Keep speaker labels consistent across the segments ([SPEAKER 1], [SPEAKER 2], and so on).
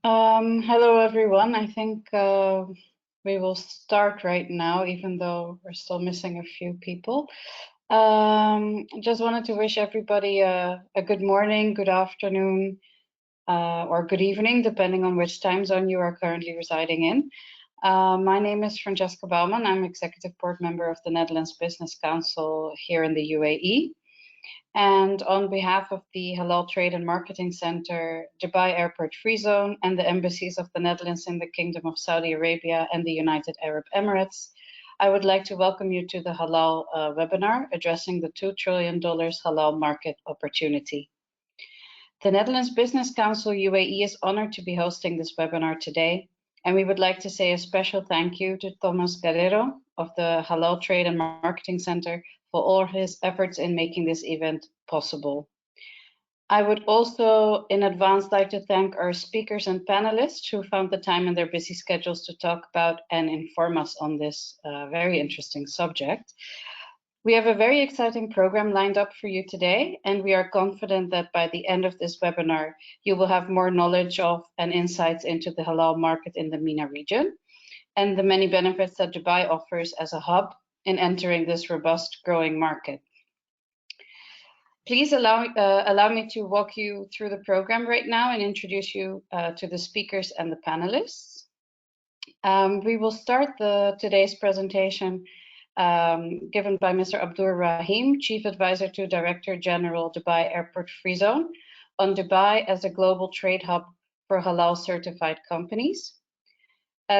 [SPEAKER 1] Hello, everyone. I think we will start right now, even though we're still missing a few people. Just wanted to wish everybody a good morning, good afternoon, or good evening, depending on which time zone you are currently residing in. My name is Francesca Bouwman. I'm Executive Board Member of the Netherlands Business Council here in the UAE. And on behalf of the Halal Trade and Marketing Center, Dubai Airport Freezone, and the Embassies of the Netherlands in the Kingdom of Saudi Arabia and the United Arab Emirates, I would like to welcome you to the Halal webinar addressing the $2 trillion halal market opportunity. The Netherlands Business Council UAE is honored to be hosting this webinar today, and we would like to say a special thank you to Tomás Guerrero of the Halal Trade and Marketing Center for all his efforts in making this event possible. I would also in advance like to thank our speakers and panelists who found the time in their busy schedules to talk about and inform us on this very interesting subject. We have a very exciting program lined up for you today, and we are confident that by the end of this webinar, you will have more knowledge of and insights into the halal market in the MENA region and the many benefits that Dubai offers as a hub in entering this robust growing market. Please allow me to walk you through the program right now and introduce you to the speakers and the panelists. We will start today's presentation given by Mr. Abdur Rahim, Chief Advisor to Director General Dubai Airport Freezone, on Dubai as a global trade hub for Halal Certified Companies.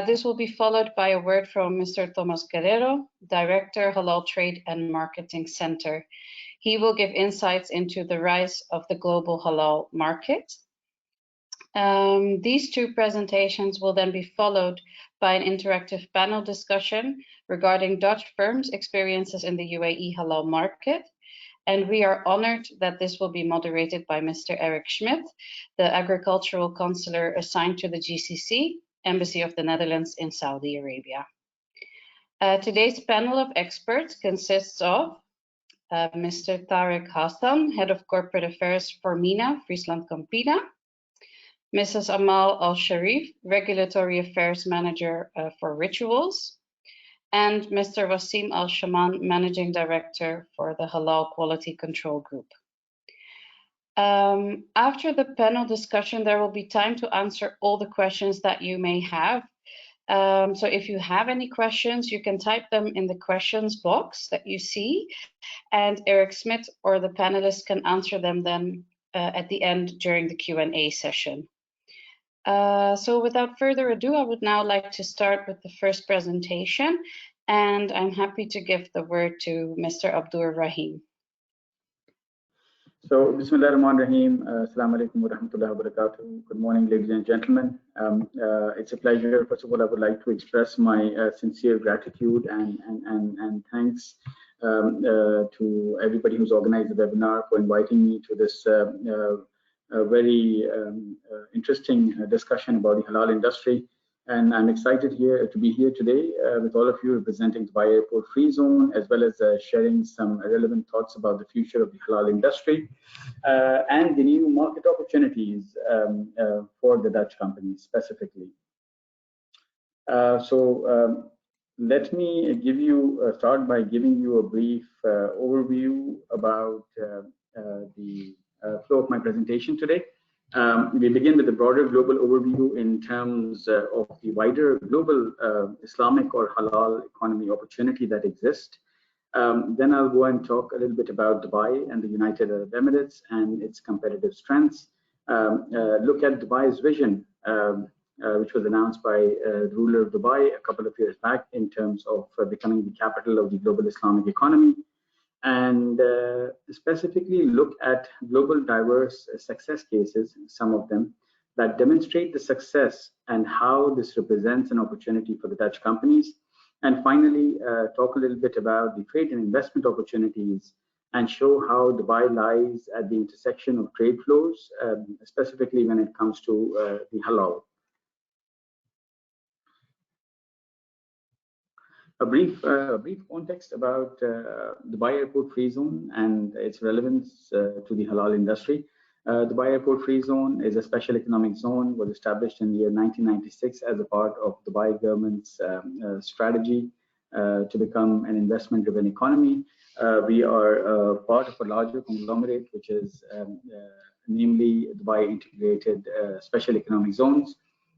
[SPEAKER 1] This will be followed by a word from Mr. Tomás Guerrero, Director, Halal Trade and Marketing Center. He will give insights into the rise of the global halal market. These two presentations will then be followed by an interactive panel discussion regarding Dutch firms' experiences in the UAE halal market. And we are honored that this will be moderated by Mr. Erik Smidt, the agricultural counselor assigned to the GCC, Embassy of the Netherlands in Saudi Arabia. Today's panel of experts consists of Mr. Tarek Hassan, Head of Corporate Affairs for MENA, Friesland Campina, Mrs. Amal Al-Sharif, Regulatory Affairs Manager for Rituals, and Mr. Wasim Al-Shaman, Managing Director for the Halal Quality Control Group. After the panel discussion, there will be time to answer all the questions that you may have. So if you have any questions, you can type them in the questions box that you see, and Erik Smidt or the panelists can answer them then at the end during the Q&A session. So without further ado, I would now like to start with the first presentation, and I'm happy to give the word to Mr. Abdur Rahim.
[SPEAKER 2] So, Bismillah ar-Rahman ar-Rahim. Assalamu alaikum wa rahmatullahi wa barakatuh. Good morning, ladies and gentlemen. It's a pleasure. First of all, I would like to express my sincere gratitude and thanks to everybody who's organized the webinar for inviting me to this very interesting discussion about the halal industry. And I'm excited to be here today with all of you representing Dubai Airport Freezone, as well as sharing some relevant thoughts about the future of the halal industry and the new market opportunities for the Dutch companies specifically. Let me start by giving you a brief overview about the flow of my presentation today. We begin with a broader global overview in terms of the wider global Islamic or halal economy opportunity that exists. Then I'll go and talk a little bit about Dubai and the United Arab Emirates and its competitive strengths. Look at Dubai's vision, which was announced by the ruler of Dubai a couple of years back in terms of becoming the capital of the global Islamic economy. And specifically look at global diverse success cases, some of them, that demonstrate the success and how this represents an opportunity for the Dutch companies. And finally, talk a little bit about the trade and investment opportunities and show how Dubai lies at the intersection of trade flows, specifically when it comes to the halal. A brief context about Dubai Airport Freezone and its relevance to the halal industry. Dubai Airport Free Zone is a special economic zone, was established in the year 1996 as a part of Dubai government's strategy to become an investment-driven economy. We are part of a larger conglomerate, which is namely Dubai Integrated Special Economic Zones.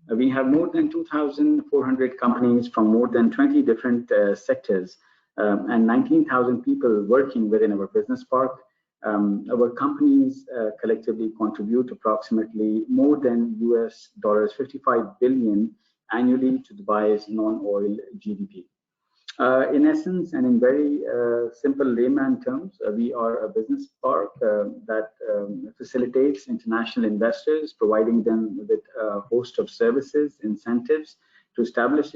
[SPEAKER 2] We have more than 2,400 companies from more than 20 different sectors and 19,000 people working within our business park. Our companies collectively contribute approximately more than US$ 55 billion annually to Dubai's non-oil GDP. In essence, and in very simple layman terms, we are a business park that facilitates international investors, providing them with a host of services, incentives to establish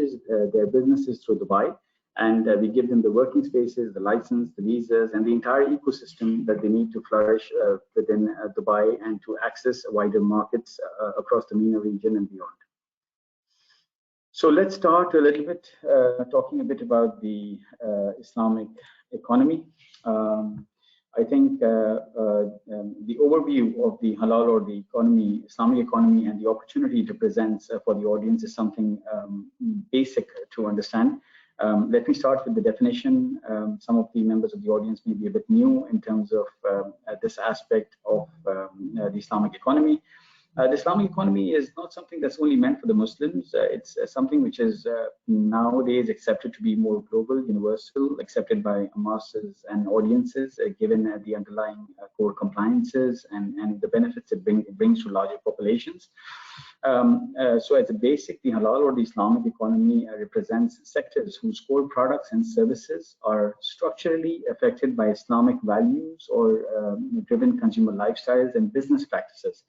[SPEAKER 2] their businesses through Dubai. And we give them the working spaces, the license, the visas, and the entire ecosystem that they need to flourish within Dubai and to access wider markets across the MENA region and beyond. So let's start a little bit talking a bit about the Islamic economy. I think the overview of the halal or the economy, Islamic economy, and the opportunity it represents for the audience is something basic to understand. Let me start with the definition. Some of the members of the audience may be a bit new in terms of this aspect of the Islamic economy. The Islamic economy is not something that's only meant for the Muslims. It's something which is nowadays accepted to be more global, universal, accepted by masses and audiences, given the underlying core compliances and the benefits it brings to larger populations. So as a basic, the halal or the Islamic economy represents sectors whose core products and services are structurally affected by Islamic values or driven consumer lifestyles and business practices.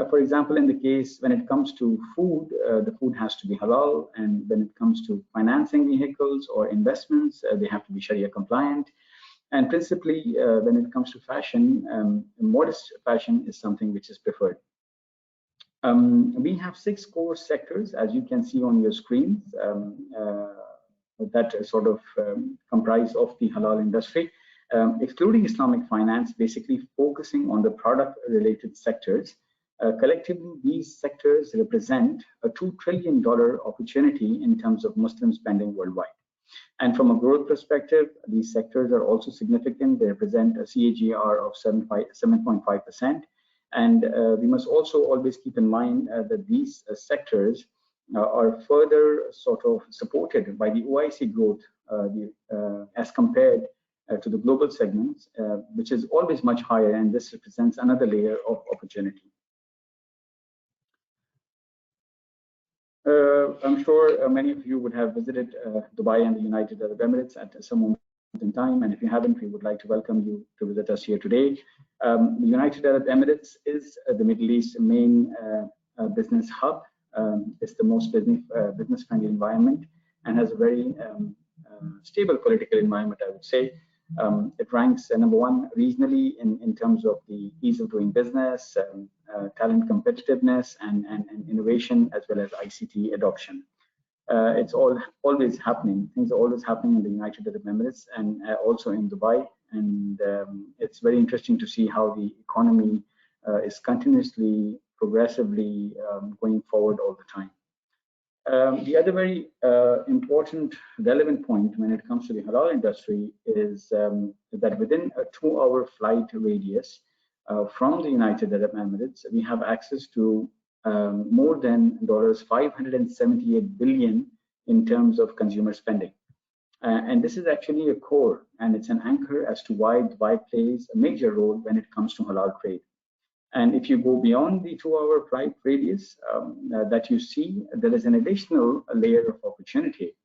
[SPEAKER 2] For example, in the case when it comes to food, the food has to be halal, and when it comes to financing vehicles or investments, they have to be Sharia compliant. And principally, when it comes to fashion, modest fashion is something which is preferred. We have 6 core sectors, as you can see on your screens, that sort of comprise of the halal industry, excluding Islamic finance, basically focusing on the product-related sectors. Collectively, these sectors represent a $2 trillion opportunity in terms of Muslim spending worldwide. And from a growth perspective, these sectors are also significant. They represent a CAGR of 7.5%. And we must also always keep in mind that these sectors are further sort of supported by the OIC growth as compared to the global segments, which is always much higher, and this represents another layer of opportunity. I'm sure many of you would have visited Dubai and the United Arab Emirates at some moment in time, and if you haven't, we would like to welcome you to visit us here today. The United Arab Emirates is the Middle East's main business hub. It's the most business-friendly environment and has a very stable political environment, I would say. It ranks number 1 regionally in terms of the ease of doing business, talent competitiveness, and innovation, as well as ICT adoption. It's always happening. Things are always happening in the United Arab Emirates and also in Dubai. And it's very interesting to see how the economy is continuously, progressively going forward all the time. The other very important, relevant point when it comes to the halal industry is that within a 2-hour flight radius from the United Arab Emirates, we have access to more than $578 billion in terms of consumer spending. And this is actually a core, and it's an anchor as to why Dubai plays a major role when it comes to halal trade. And if you go beyond the 2-hour flight radius that you see, there is an additional layer of opportunity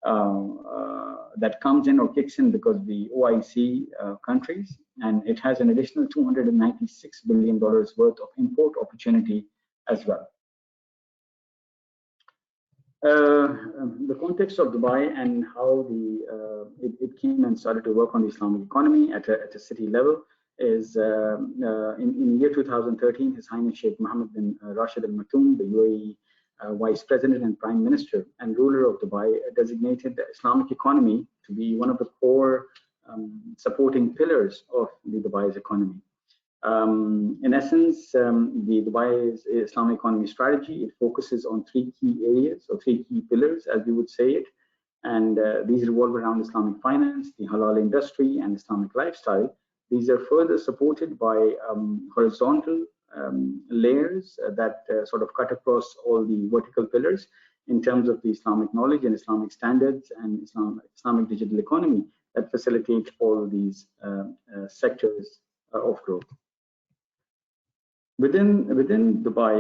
[SPEAKER 2] that comes in or kicks in because the OIC countries, and it has an additional $296 billion worth of import opportunity as well. The context of Dubai and how it came and started to work on the Islamic economy at a city level is in the year 2013, His Highness Sheikh Mohammed bin Rashid Al Maktoum, the UAE Vice President and Prime Minister and ruler of Dubai, designated the Islamic economy to be one of the core supporting pillars of the Dubai's economy. In essence, the Dubai's Islamic economy strategy, it focuses on three key areas or three key pillars, as we would say it. And these revolve around Islamic finance, the halal industry, and Islamic lifestyle. These are further supported by horizontal layers that sort of cut across all the vertical pillars in terms of the Islamic knowledge and Islamic standards and Islamic digital economy that facilitate all these sectors of growth. Within Dubai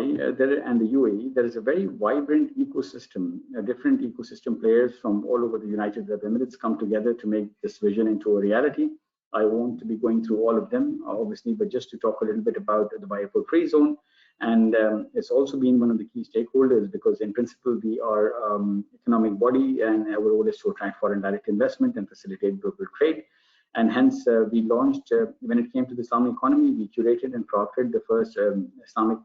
[SPEAKER 2] and the UAE, there is a very vibrant ecosystem. Different ecosystem players from all over the United Arab Emirates come together to make this vision into a reality. I won't be going through all of them, obviously, but just to talk a little bit about the Dubai Airport Freezone. And it's also been one of the key stakeholders because in principle, we are economic body and our role is to attract foreign direct investment and facilitate global trade. And hence, we launched, when it came to the Islamic economy, we curated and proctored the first Islamic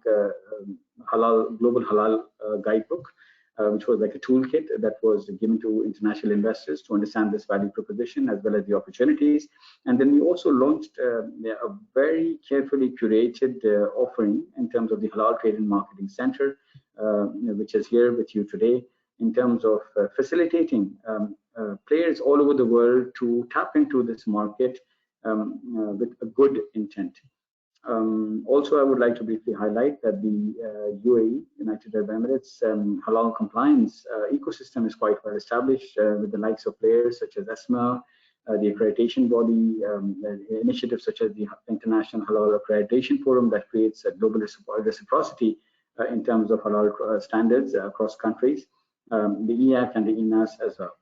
[SPEAKER 2] Global Halal guidebook, which was like a toolkit that was given to international investors to understand this value proposition as well as the opportunities. And then we also launched a very carefully curated offering in terms of the Halal Trade and Marketing Center, which is here with you today, in terms of facilitating players all over the world to tap into this market with a good intent. Also, I would like to briefly highlight that the UAE, United Arab Emirates, halal compliance ecosystem is quite well established with the likes of players such as ESMA, the accreditation body, initiatives such as the International Halal Accreditation Forum that creates a global reciprocity in terms of halal standards across countries, the EAC and the INAS as well.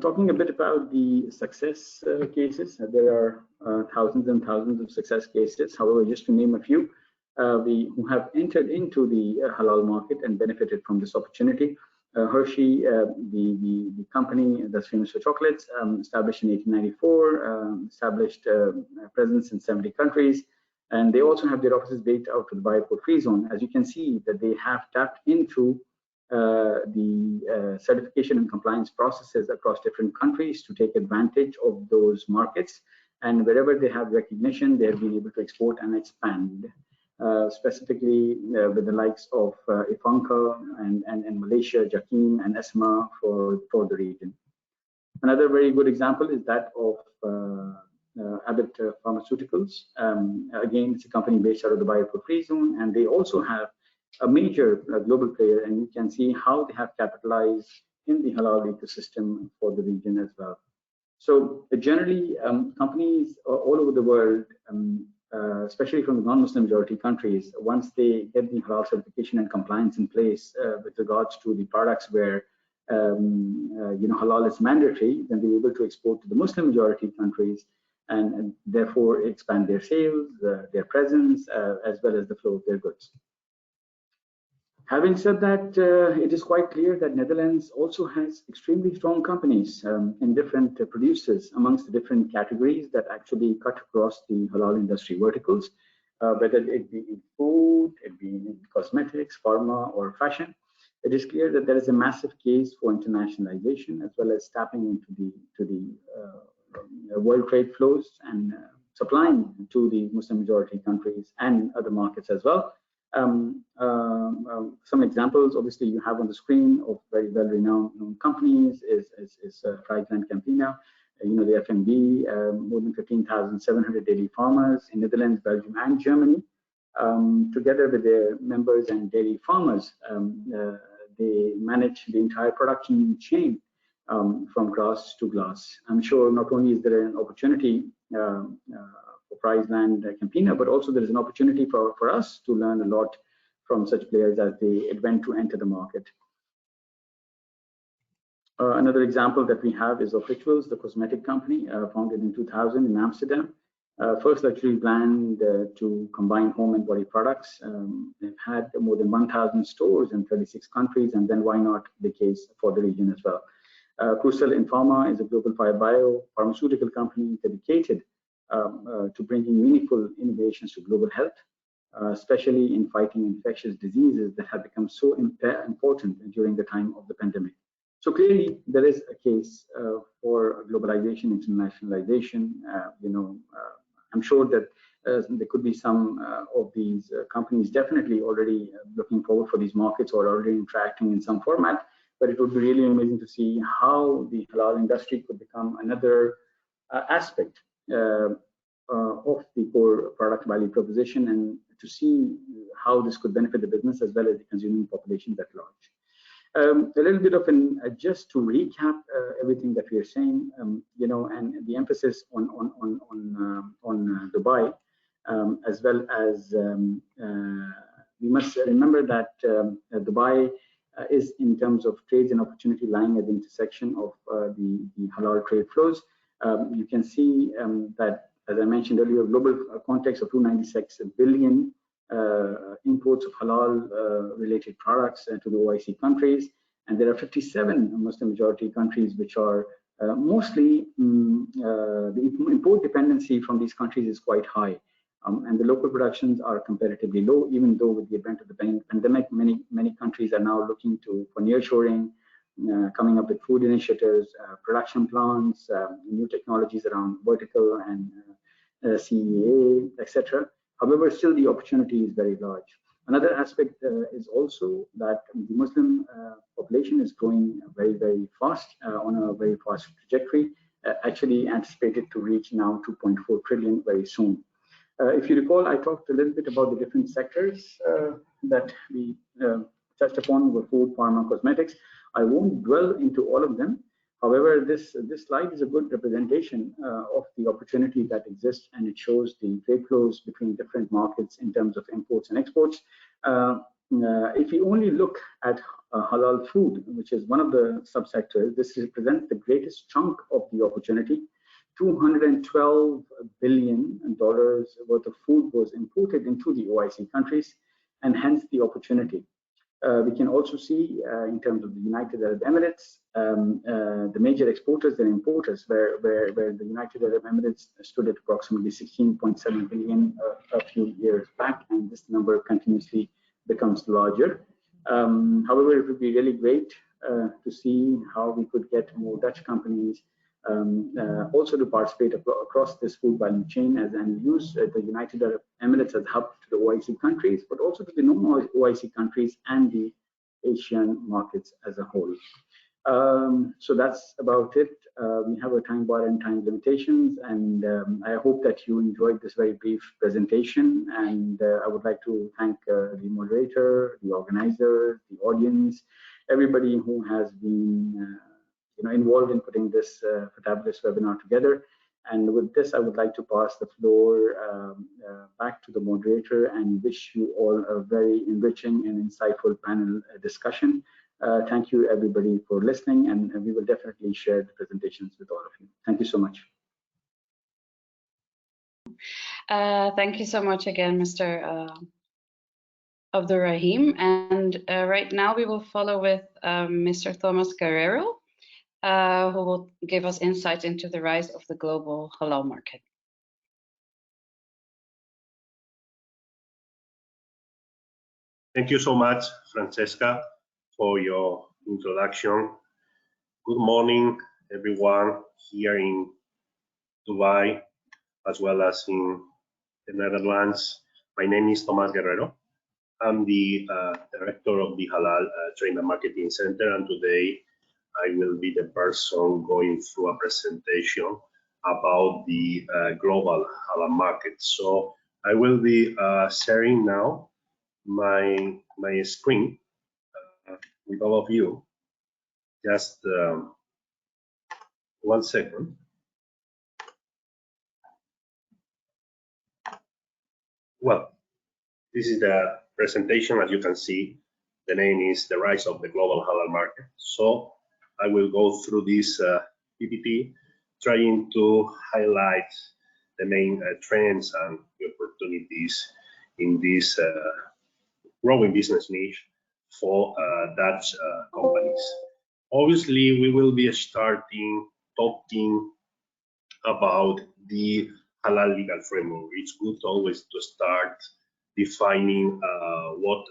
[SPEAKER 2] Talking a bit about the success cases, there are thousands and thousands of success cases. However, just to name a few, who have entered into the halal market and benefited from this opportunity. Hershey, the company that's famous for chocolates, established in 1894, established a presence in 70 countries, and they also have their offices based out of the Dubai Airport Freezone. As you can see, that they have tapped into the certification and compliance processes across different countries to take advantage of those markets. And wherever they have recognition, they have been able to export and expand, specifically with the likes of Ifanka and Malaysia, Jakim and ESMA for the region. Another very good example is that of Abbott Pharmaceuticals. Again, it's a company based out of the Dubai Airport Freezone, and they also have a major global player, and you can see how they have capitalized in the halal ecosystem for the region as well. So generally, companies all over the world, especially from the non-Muslim majority countries, once they get the halal certification and compliance in place with regards to the products where halal is mandatory, then they're able to export to the Muslim majority countries and therefore expand their sales, their presence, as well as the flow of their goods. Having said that, it is quite clear that Netherlands also has extremely strong companies in different producers amongst the different categories that actually cut across the halal industry verticals, whether it be in food, it be in cosmetics, pharma, or fashion. It is clear that there is a massive case for internationalization as well as tapping into the world trade flows and supplying to the Muslim majority countries and other markets as well. Some examples, obviously, you have on the screen of very well-renowned companies is Freezone Campina, the F&B, more than 15,700 dairy farmers in Netherlands, Belgium, and Germany. Together with their members and dairy farmers, they manage the entire production chain from grass to glass. I'm sure not only is there an opportunity for Freezone Campina, but also there is an opportunity for us to learn a lot from such players as they advent to enter the market. Another example that we have is of Rituals, the cosmetic company, founded in 2000 in Amsterdam. First luxury brand to combine home and body products. They've had more than 1,000 stores in 36 countries, and then why not the case for the region as well. Crucial in Pharma is a global biopharmaceutical company dedicated to bringing meaningful innovations to global health, especially in fighting infectious diseases that have become so important during the time of the pandemic. So clearly, there is a case for globalization, internationalization, I'm sure that there could be some of these companies definitely already looking forward for these markets or already interacting in some format. But it would be really amazing to see how the halal industry could become another aspect of the core product value proposition, and to see how this could benefit the business as well as the consuming populations at large. A little bit of just to recap everything that we are saying, and the emphasis on Dubai, as well as we must remember that Dubai is, in terms of trades and opportunity, lying at the intersection of the halal trade flows. You can see that, as I mentioned earlier, global context of 296 billion imports of halal related products to the OIC countries, and there are 57 Muslim majority countries which are mostly the import dependency from these countries is quite high, and the local productions are comparatively low, even though with the advent of the pandemic, many countries are now looking for nearshoring, coming up with food initiatives, production plants, new technologies around vertical and CEA, etc. However, still the opportunity is very large. Another aspect is also that the Muslim population is growing very, very fast, on a very fast trajectory, actually anticipated to reach now 2.4 trillion very soon. If you recall, I talked a little bit about the different sectors that we touched upon, were food, pharma, cosmetics. I won't dwell into all of them. However, this slide is a good representation of the opportunity that exists, and it shows the trade flows between different markets in terms of imports and exports. If you only look at halal food, which is one of the subsectors, this represents the greatest chunk of the opportunity. $212 billion worth of food was imported into the OIC countries, and hence the opportunity. We can also see in terms of the United Arab Emirates, the major exporters and importers, where the United Arab Emirates stood at approximately 16.7 billion a few years back, and this number continuously becomes larger. However, it would be really great to see how we could get more Dutch companies also to participate across this food value chain and use the United Arab Emirates as hub to the OIC countries, but also to the non-OIC countries and the Asian markets as a whole. So that's about it. We have a time bar and time limitations, and I hope that you enjoyed this very brief presentation. And I would like to thank the moderator, the organizer, the audience, everybody who has been involved in putting this fabulous webinar together. And with this, I would like to pass the floor back to the moderator and wish you all a very enriching and insightful panel discussion. Thank you, everybody, for listening, and we will definitely share the presentations with all of you. Thank you so much.
[SPEAKER 1] Thank you so much again, Mr. Abdur Rahim. And right now we will follow with Mr. Tomás Guerrero, who will give us insights into the rise of the global halal market.
[SPEAKER 3] Thank you so much, Francesca, for your introduction. Good morning, everyone here in Dubai, as well as in the Netherlands. My name is Tomás Guerrero. I'm the director of the Halal Trade and Marketing Center, and today I will be the person going through a presentation about the global halal market. So I will be sharing now my screen with all of you. Just 1 second. Well, this is the presentation. As you can see, the name is The Rise of the Global Halal Market. So I will go through this PPT, trying to highlight the main trends and the opportunities in this growing business niche for Dutch companies. Obviously, we will be talking about the halal legal framework. It's good always to start defining what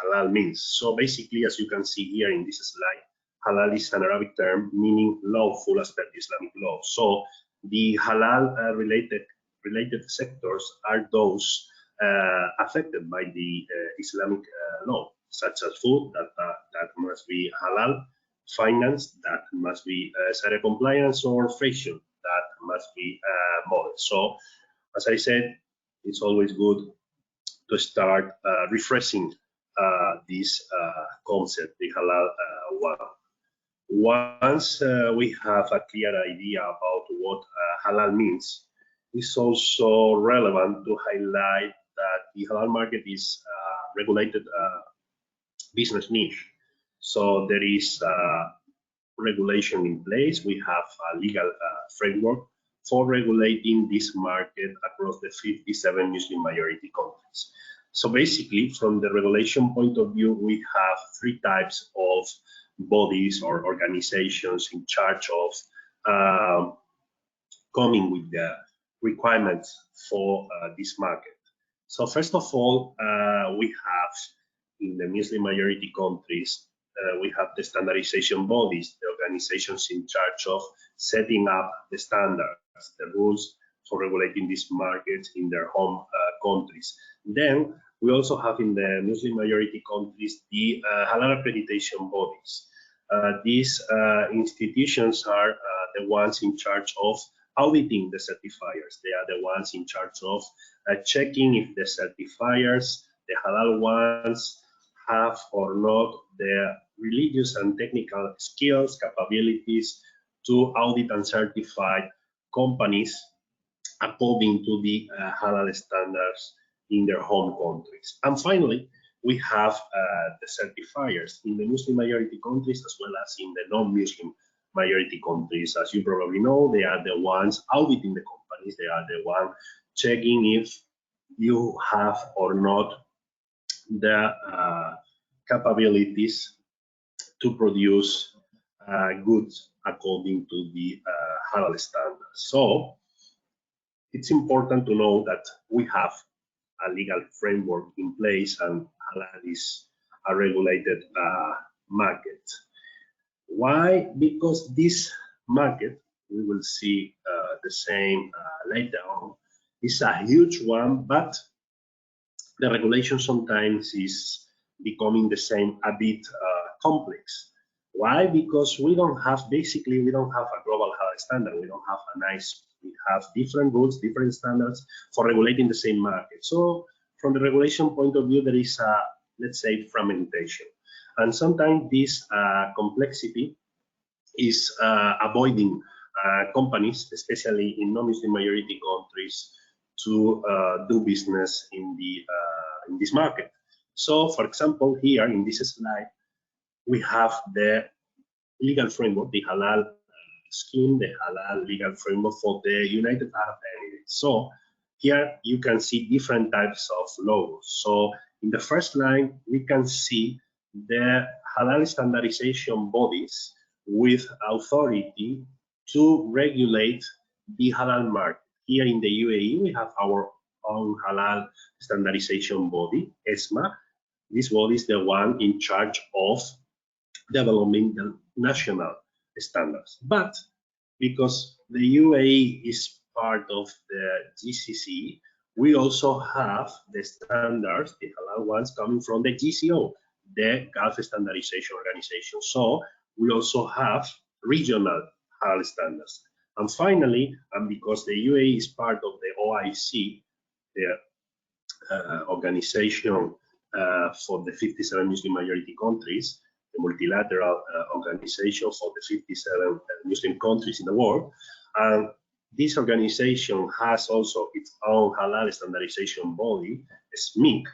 [SPEAKER 3] halal means. So basically, as you can see here in this slide, halal is an Arabic term meaning lawful as per Islamic law. So the halal related related sectors are those affected by the Islamic law, such as food, that must be halal, finance, that must be Sharia compliance, or fashion, that must be modern. So, as I said, it's always good to start refreshing this concept, the halal one. Once we have a clear idea about what halal means, it's also relevant to highlight that the halal market is a regulated business niche. So there is regulation in place. We have a legal framework for regulating this market across the 57 Muslim majority countries. So basically, from the regulation point of view, we have three types of bodies or organizations in charge of coming with the requirements for this market. So first of all, we have in the Muslim majority countries, we have the standardization bodies, the organizations in charge of setting up the standards, the rules for regulating these markets in their home countries. Then we also have in the Muslim majority countries the halal accreditation bodies. These institutions are the ones in charge of auditing the certifiers. They are the ones in charge of checking if the certifiers, the halal ones, have or not the religious and technical skills, capabilities to audit and certify companies according to the halal standards in their home countries. And finally, we have the certifiers in the Muslim majority countries as well as in the non-Muslim majority countries. As you probably know, they are the ones auditing the companies. They are the ones checking if you have or not the capabilities to produce goods according to the halal standards. So it's important to know that we have a legal framework in place and halal is a regulated market. Why? Because this market, we will see the same later on, is a huge one, but the regulation sometimes is becoming the same, a bit complex. Why? Because we don't have a global halal standard. We don't have we have different rules, different standards for regulating the same market. So from the regulation point of view, there is a, let's say, fragmentation. And sometimes this complexity is avoiding companies, especially in non-Muslim majority countries, to do business in this market. So, for example, here in this slide, we have the legal framework, the halal scheme, the halal legal framework for the United Arab Emirates. So here you can see different types of logos. So in the first line, we can see the halal standardization bodies with authority to regulate the halal market. Here in the UAE, we have our own halal standardization body, ESMA. This body is the one in charge of developing the national standards. But because the UAE is part of the GCC, we also have the standards, the halal ones, coming from the GCO, the Gulf Standardization Organization. So we also have regional halal standards. And finally, and because the UAE is part of the OIC, the organization for the 57 Muslim majority countries, the multilateral organization for the 57 Muslim countries in the world. And this organization has also its own halal standardization body, SMIC.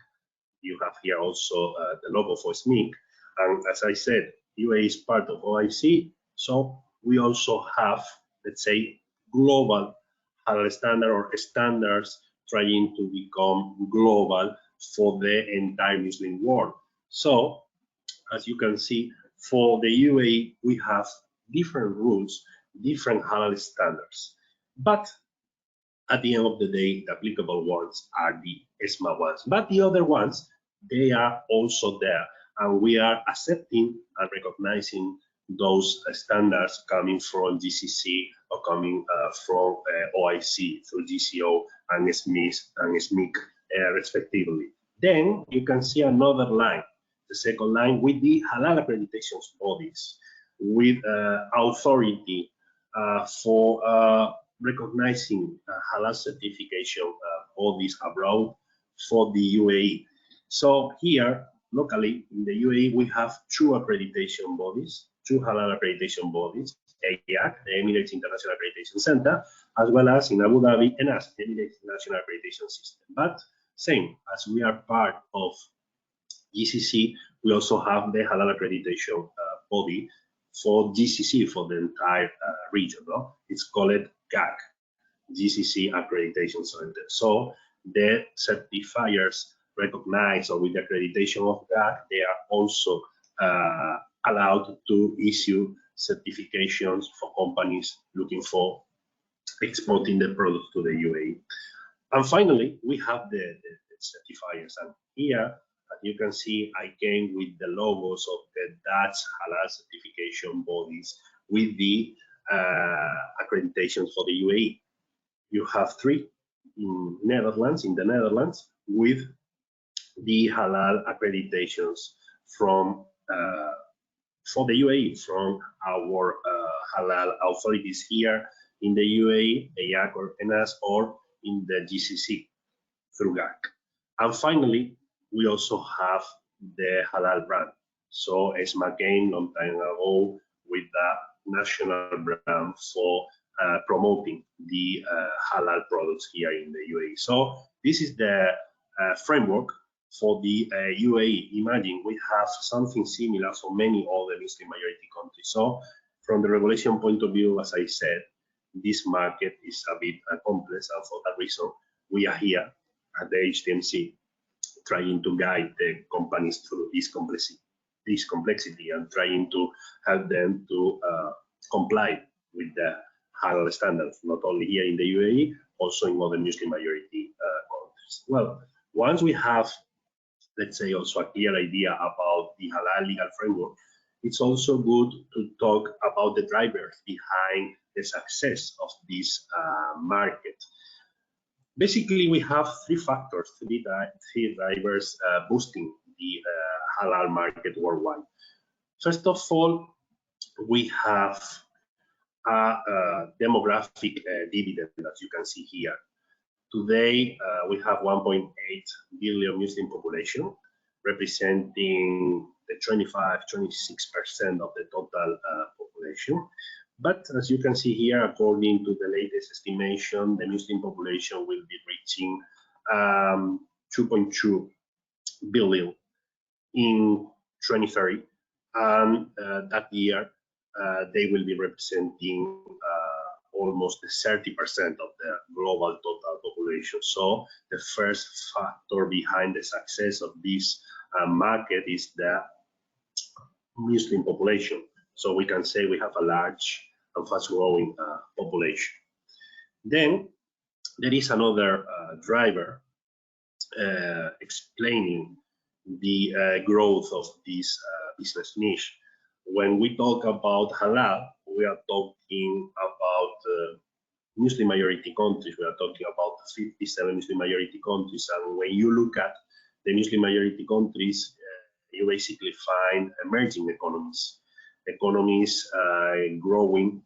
[SPEAKER 3] You have here also the logo for SMIC. And as I said, UAE is part of OIC, so we also have, let's say, global halal standard or standards trying to become global for the entire Muslim world. So, as you can see, for the UAE, we have different rules, different halal standards. But at the end of the day, the applicable ones are the ESMA ones. But the other ones, they are also there. And we are accepting and recognizing those standards coming from GCC or coming from OIC through GCO and Smidt, respectively. Then you can see another line, the second line, with the halal accreditation bodies, with authority for recognizing halal certification bodies abroad for the UAE. So here, locally in the UAE, we have two accreditation bodies, two halal accreditation bodies, EIAC, the Emirates International Accreditation Center, as well as in Abu Dhabi, ENAS, the Emirates National Accreditation System. But same, as we are part of GCC, we also have the halal accreditation body for GCC, for the entire region. No? It's called GAC, GCC Accreditation Center. So the certifiers recognized, or with the accreditation of GAC, they are also allowed to issue certifications for companies looking for exporting the products to the UAE. And finally, we have the certifiers. And here, as you can see, I came with the logos of the Dutch halal certification bodies with the accreditations for the UAE. You have three in the Netherlands, with the halal accreditations from for the UAE from our halal authorities here in the UAE, EIAC or ENAS, or in the GCC through GAC. And finally, we also have the halal brand. So as McCain long time ago with the national brand for promoting the halal products here in the UAE. So this is the framework for the UAE. Imagine we have something similar for many other Muslim majority countries. So from the regulation point of view, as I said, this market is a bit complex, and for that reason, we are here at the HTMC trying to guide the companies through this complexity and trying to help them to comply with the halal standards, not only here in the UAE, also in other Muslim majority countries. Well, once we have, let's say, also a clear idea about the halal legal framework, it's also good to talk about the drivers behind the success of this market. Basically, we have three factors, three drivers boosting the halal market worldwide. First of all, we have a demographic dividend, as you can see here. Today, we have 1.8 billion Muslim population, representing the 25-26% of the total population. But as you can see here, according to the latest estimation, the Muslim population will be reaching 2.2 billion in 2030, and that year they will be representing almost 30% of the global total population. So the first factor behind the success of this market is the Muslim population. So we can say we have a large and fast-growing population. Then there is another driver explaining the growth of this business niche. When we talk about halal, we are talking about Muslim majority countries. We are talking about 57 Muslim majority countries. And when you look at the Muslim majority countries, you basically find emerging economies, growing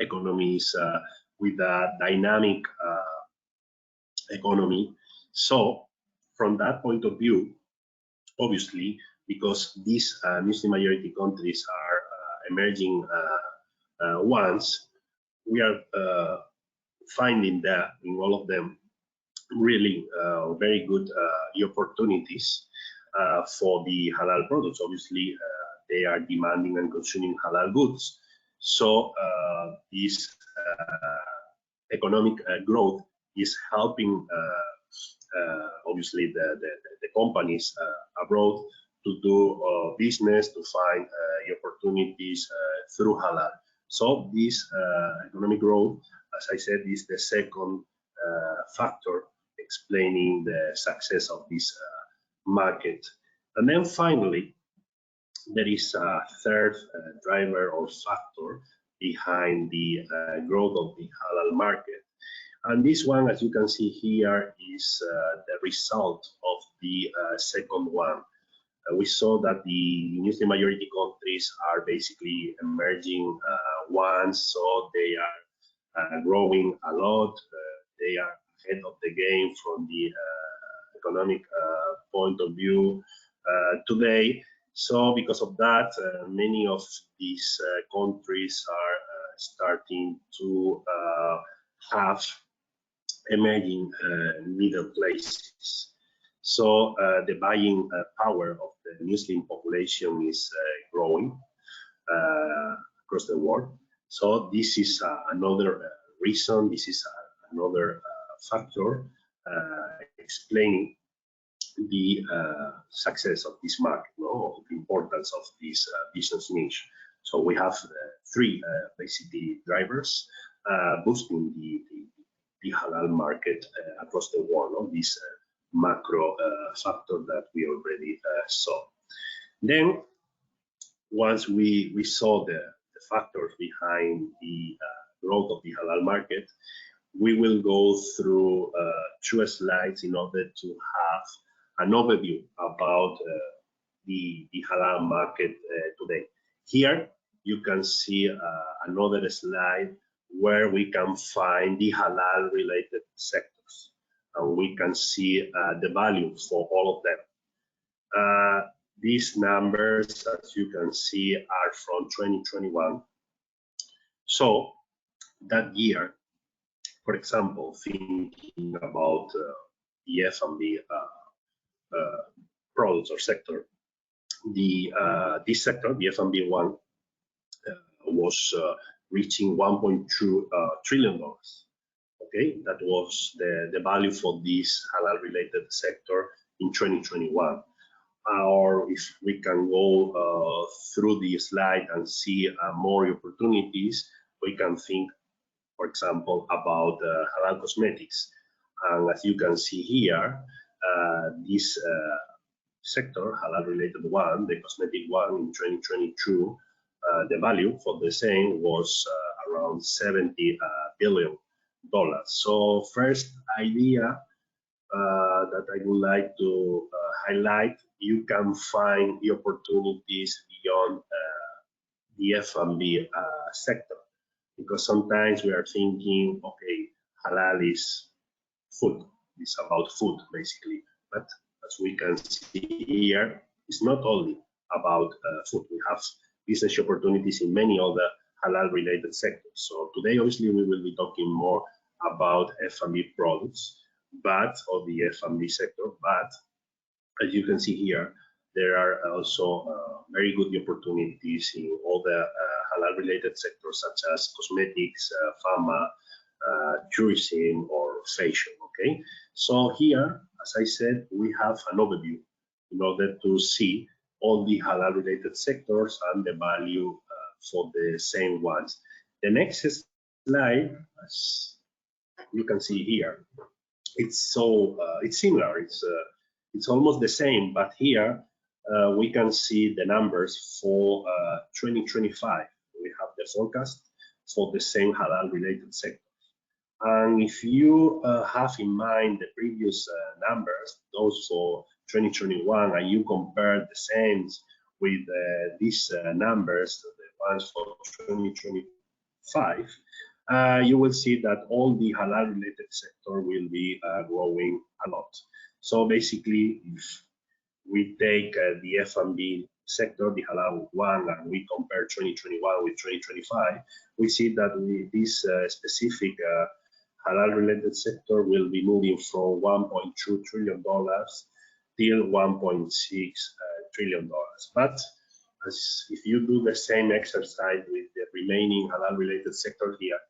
[SPEAKER 3] economies with a dynamic economy. So from that point of view, obviously, because these Muslim majority countries are emerging ones, we are finding that in all of them really very good opportunities for the halal products. Obviously, they are demanding and consuming halal goods. So this economic growth is helping obviously the companies abroad to do business, to find opportunities through halal. So this economic growth, as I said, is the second factor explaining the success of this market. And then finally, there is a third driver or factor behind the growth of the halal market, And this one, as you can see here, is the result of the second one. We saw that the Muslim majority countries are basically emerging ones, so they are growing a lot. They are ahead of the game from the economic point of view today. So because of that, many of these countries are starting to have emerging middle places. So the buying power of the Muslim population is growing across the world. So this is another reason, this is another factor explaining the success of this market, no? The importance of this business niche. So we have three basically drivers boosting the halal market across the world, no? This macro factor that we already saw. Then once we saw the factors behind the growth of the halal market, we will go through 2 slides in order to have an overview about the halal market today. Here you can see another slide where we can find the halal related sectors, and we can see the value for all of them. These numbers, as you can see, are from 2021. So that year, for example, thinking about the F&B products or sector, this sector, the F&B one, was reaching $1.2 trillion. Okay, that was the value for this halal-related sector in 2021. Or if we can go through the slide and see more opportunities, we can think, for example, about halal cosmetics. And as you can see here, this sector, halal-related one, the cosmetic one in 2022, the value for the same was around $70 billion. So first idea that I would like to highlight, you can find the opportunities beyond the F&B sector, because sometimes we are thinking, okay, halal is food, it's about food basically, but as we can see here, it's not only about food. We have business opportunities in many other halal related sectors. So today obviously we will be talking more about F&B products, but or the F&B sector, but as you can see here, there are also very good opportunities in all the halal related sectors such as cosmetics, pharma, tourism, or fashion. Okay, so here, as I said, we have an overview in order to see all the halal related sectors and the value for the same ones. The next slide, as you can see here, it's similar. It's almost the same, but here we can see the numbers for 2025. We have the forecast for the same halal related sectors. And if you have in mind the previous numbers, those for 2021, and you compare the same with these numbers, the ones for 2025, you will see that all the halal related sector will be growing a lot. So basically, if we take the F&B sector, the halal one, and we compare 2021 with 2025, we see that this specific halal related sector will be moving from $1.2 trillion till $1.6 trillion. But if you do the same exercise with the remaining halal related sector here,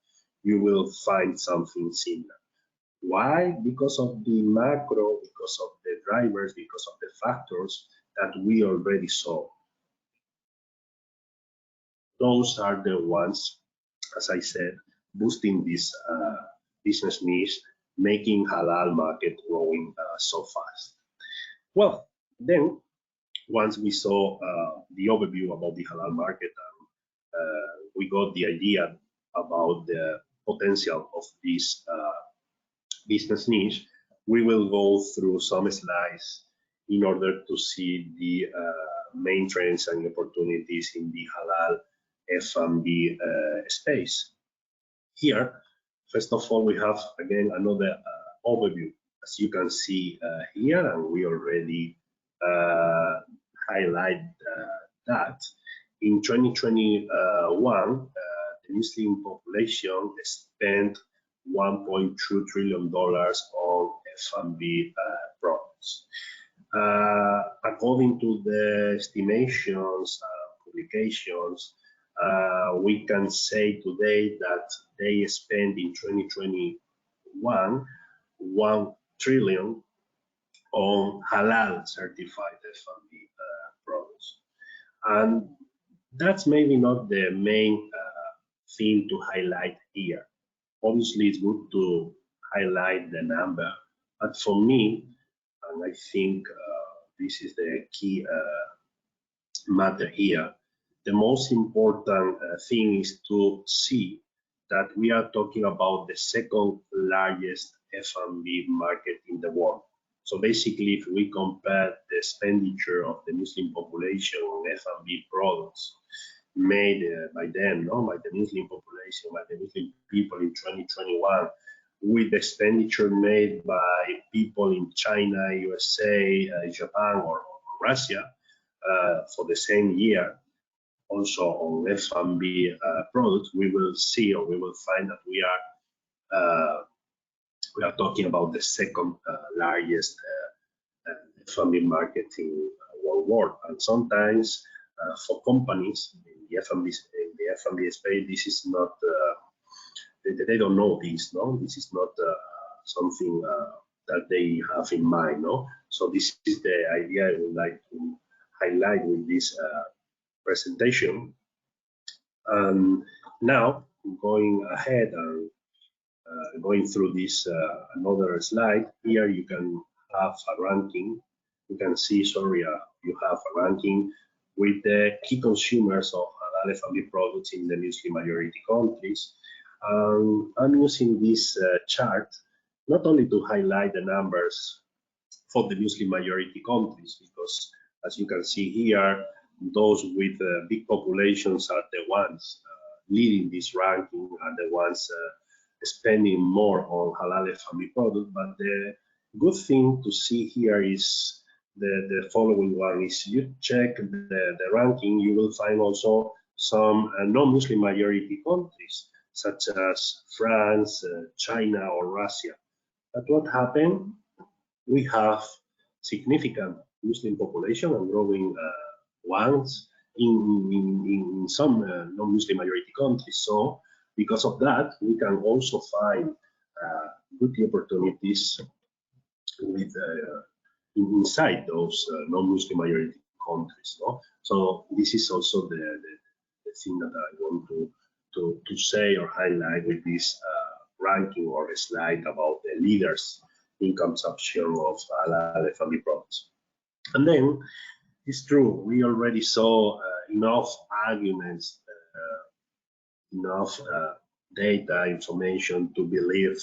[SPEAKER 3] you will find something similar. Why? Because of the macro, because of the drivers, because of the factors that we already saw. Those are the ones, as I said, boosting this business niche, making halal market growing so fast. Well, then once we saw the overview about the halal market, we got the idea about the potential of this business niche, we will go through some slides in order to see the main trends and opportunities in the halal F&B space. Here, first of all, we have again another overview, as you can see here, and we already highlight that. In 2021, the Muslim population spent $1.2 trillion on F&B products. According to the estimations, publications, we can say today that they spent in 2021 $1 trillion on halal certified F&B products. And that's maybe not the main thing to highlight here. Obviously, it's good to highlight the number, but for me, and I think this is the key matter here, the most important thing is to see that we are talking about the second largest F&B market in the world. So basically, if we compare the expenditure of the Muslim population on F&B products made by them, by the Muslim population, by the Muslim people in 2021, with the expenditure made by people in China, USA, Japan, or Russia for the same year, also on F&B products, we will see, or we will find that we are talking about the second largest F&B market in world. And sometimes for companies in the F&B space, this is not they don't know this. This is not something that they have in mind. So this is the idea I would like to highlight with this presentation. Now, going ahead and going through this another slide, here you can have a ranking. You can see, you have a ranking with the key consumers of halal F&B products in the Muslim majority countries. I'm using this chart not only to highlight the numbers for the Muslim majority countries, because as you can see here, those with big populations are the ones leading this ranking, are the ones spending more on halal F&B products. But the good thing to see here is the following one. Is you check the ranking, you will find also some non-Muslim majority countries, such as France, China, or Russia. But what happened? We have significant Muslim population and growing ones in some non-Muslim majority countries. So because of that, we can also find good opportunities with inside those non-Muslim majority countries. So this is also the thing that I want to say or highlight with this ranking or slide about the leaders in consumption of halal F&B products. And then it's true, we already saw enough arguments, enough data, information to believe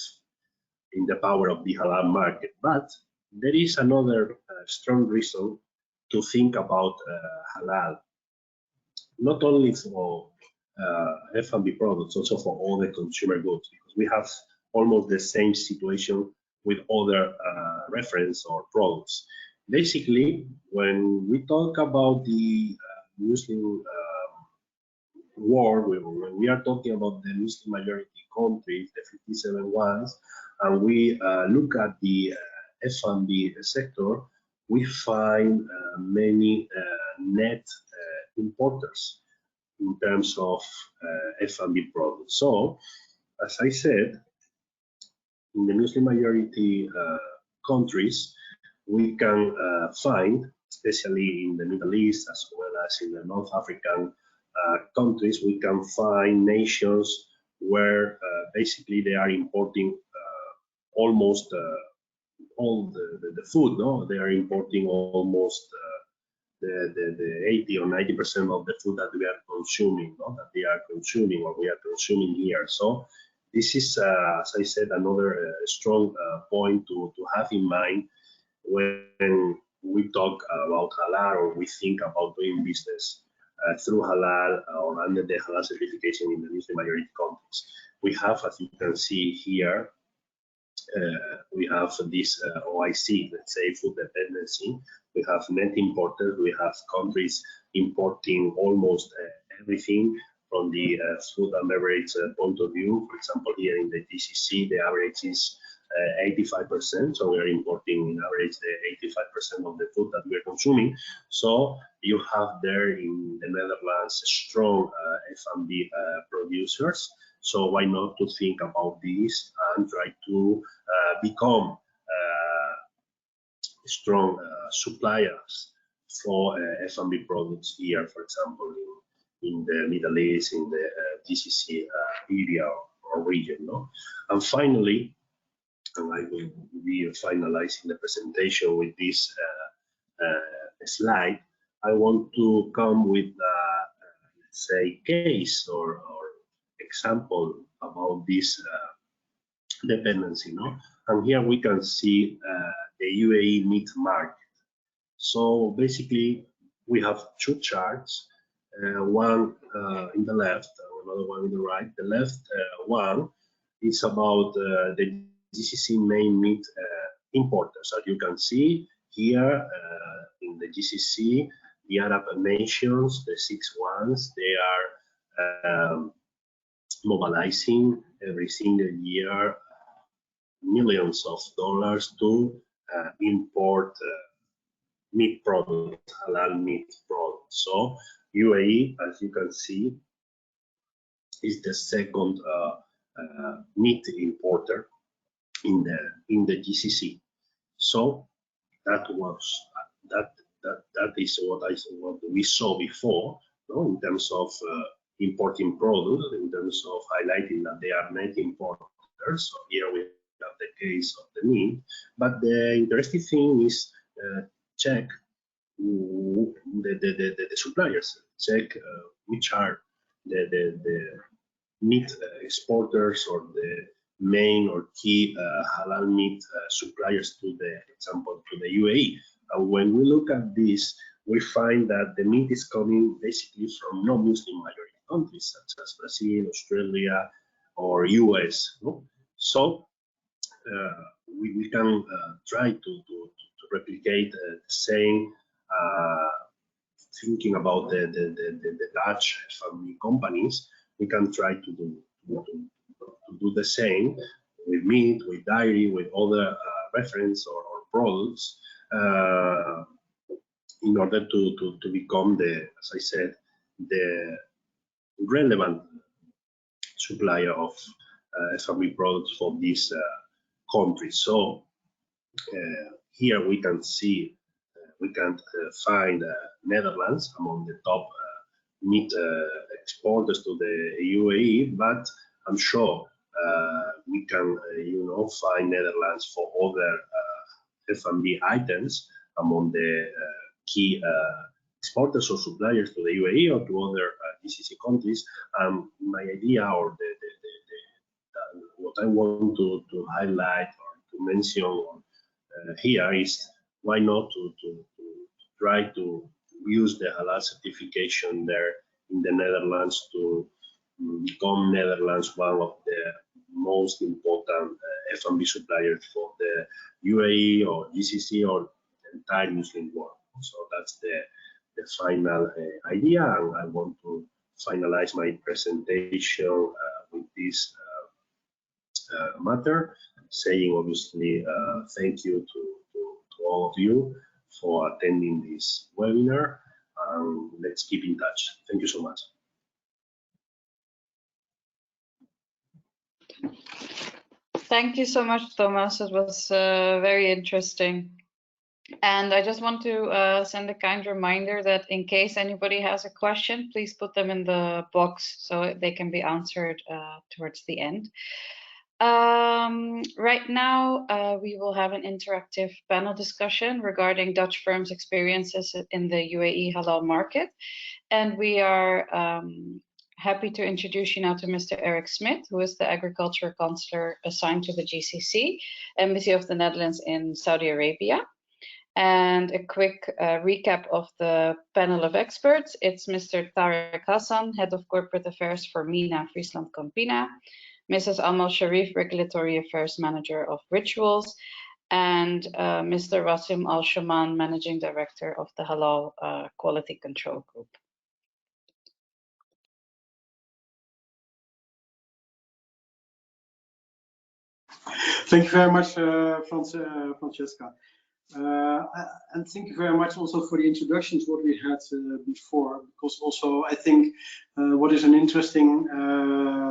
[SPEAKER 3] in the power of the halal market. But there is another strong reason to think about halal, not only for F&B products, also for all the consumer goods, because we have almost the same situation with other reference or products. Basically, when we talk about the Muslim world, when we are talking about the Muslim majority countries, the 57 ones, and we look at the F&B sector, we find many net importers in terms of F&B products. So, as I said, in the Muslim majority countries, we can find, especially in the Middle East as well as in the North African countries, we can find nations where basically they are importing almost all the food. They are importing almost the 80 or 90% of the food that we are consuming, that they are consuming or we are consuming here. So This is, as I said, another strong point to have in mind when we talk about halal or we think about doing business through halal or under the halal certification in the Muslim majority countries. We have, as you can see here, we have this OIC, let's say food dependency. We have net importers, we have countries importing almost everything from the food and beverage point of view. For example, here in the GCC, the average is 85%, so we are importing in average the 85% of the food that we are consuming. So you have there in the Netherlands strong F&B producers. So why not to think about this and try to become strong suppliers for F&B products here, for example, in the Middle East, in the GCC area or region. No? And finally, and I will be finalizing the presentation with this slide, I want to come with, let's say, case or example about this dependency. No? And here we can see the UAE meat market. So basically, we have two charts, one in the left, another one in the right. The left one is about the GCC main meat importers. As you can see here in the GCC, the Arab nations, the 6 ones, they are mobilizing every single year millions of dollars to import meat products, halal meat products. So UAE, as you can see, is the second meat importer in the GCC. So that is what we saw before, no? In terms of importing products, in terms of highlighting that they are net importers. So here we have the case of the meat. But the interesting thing is check the suppliers, check which are the meat exporters or the main or key halal meat suppliers to the, for example, to the UAE. And when we look at this, we find that the meat is coming basically from non-Muslim majority countries such as Brazil, Australia, or US. No? So we can try to replicate the same thinking about the large family companies. We can try to do the same with meat, with dairy, with other reference or products in order to become as I said, the relevant supplier of family products for these countries. So here we can see, we can find Netherlands among the top meat exporters to the UAE, but I'm sure we can, find Netherlands for other F&B items among the key exporters or suppliers to the UAE or to other GCC countries. My idea or what I want to highlight or to mention here is why not to try to use the halal certification there in the Netherlands to become Netherlands one of the most important F&B suppliers for the UAE or GCC or the entire Muslim world. So that's the final idea, and I want to finalize my presentation with this matter, saying obviously thank you to all of you for attending this webinar, and let's keep in touch. Thank you so much.
[SPEAKER 1] Thank you so much, Tomás. It was very interesting. And I just want to send a kind reminder that in case anybody has a question, please put them in the box so they can be answered towards the end. Right now, we will have an interactive panel discussion regarding Dutch firms' experiences in the UAE Halal market. And we are happy to introduce you now to Mr. Erik Smidt, who is the Agriculture Counselor assigned to the GCC, Embassy of the Netherlands in Saudi Arabia. And a quick recap of the panel of experts. It's Mr. Tarek Hassan, Head of Corporate Affairs for MENA Friesland Campina, Mrs. Amal Sharif, Regulatory Affairs Manager of Rituals, and Mr. Wasim Al-Shaman, Managing Director of the Halal Quality Control Group.
[SPEAKER 4] Thank you very much, Francesca. And thank you very much also for the introductions what we had before, because also I think what is an interesting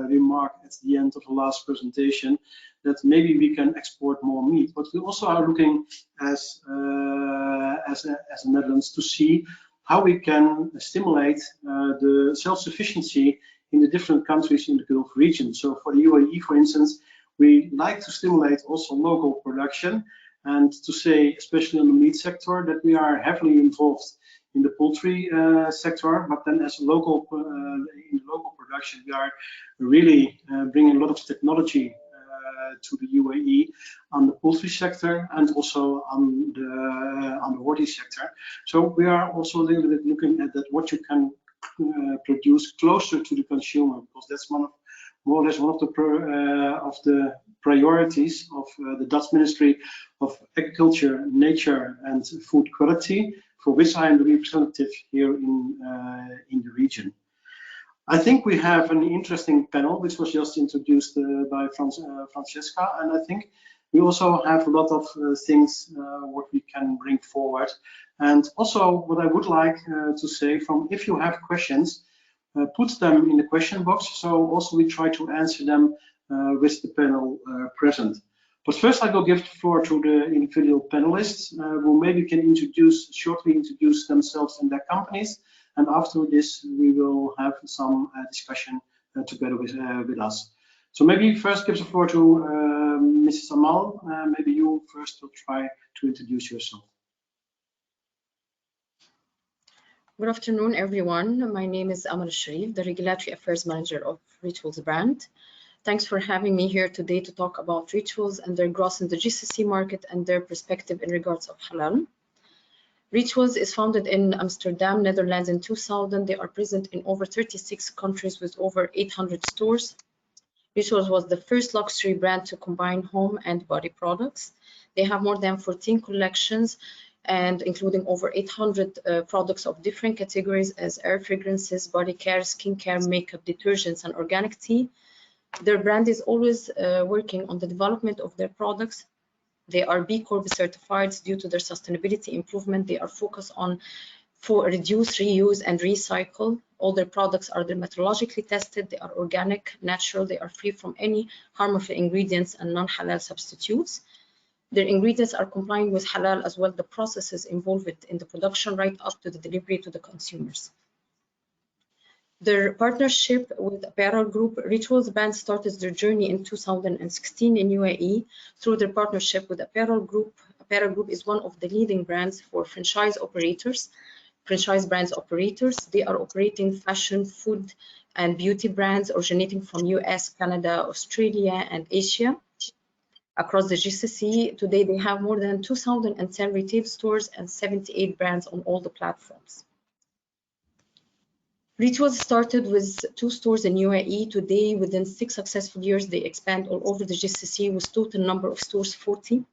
[SPEAKER 4] remark at the end of the last presentation, that maybe we can export more meat, but we also are looking as the Netherlands to see how we can stimulate the self-sufficiency in the different countries in the Gulf region. So for the UAE, for instance, we like to stimulate also local production, and to say, especially in the meat sector, that we are heavily involved in the poultry sector, but then as a local, in local production, we are really bringing a lot of technology to the UAE on the poultry sector and also on the horti sector. So we are also a little bit looking at that, what you can produce closer to the consumer, because that's more or less one of the priorities of the Dutch Ministry of Agriculture, Nature and Food Quality, for which I am the representative here in the region. I think we have an interesting panel, which was just introduced by Francesca, and I think we also have a lot of things what we can bring forward. And also what I would like to say, if you have questions, put them in the question box, so also we try to answer them with the panel present. But first I will give the floor to the individual panelists, who maybe can shortly introduce themselves and their companies, and after this we will have some discussion together with us. So maybe first give the floor to Mrs. Amal. Maybe you first will try to introduce yourself.
[SPEAKER 5] Good afternoon, everyone. My name is Amal Sharif, the Regulatory Affairs Manager of Rituals brand. Thanks for having me here today to talk about Rituals and their growth in the GCC market and their perspective in regards of halal. Rituals is founded in Amsterdam, Netherlands in 2000. They are present in over 36 countries with over 800 stores. Rituals was the first luxury brand to combine home and body products. They have more than 14 collections, and including over 800 products of different categories as air fragrances, body care, skincare, makeup, detergents, and organic tea. Their brand is always working on the development of their products. They are B Corp certified due to their sustainability improvement. They are focused on reduce, reuse, and recycle. All their products are dermatologically tested. They are organic, natural. They are free from any harmful ingredients and non-halal substitutes. Their ingredients are complying with halal as well, the processes involved in the production right up to the delivery to the consumers. Their partnership with Apparel Group, Rituals brand started their journey in 2016 in UAE through their partnership with Apparel Group. Apparel Group is one of the leading brands for franchise brands operators. They are operating fashion, food, and beauty brands originating from US, Canada, Australia, and Asia. Across the GCC, today they have more than 2,010 retail stores and 78 brands on all the platforms. Rituals started with 2 stores in UAE. Today, within 6 successful years, they expand all over the GCC with total number of stores 40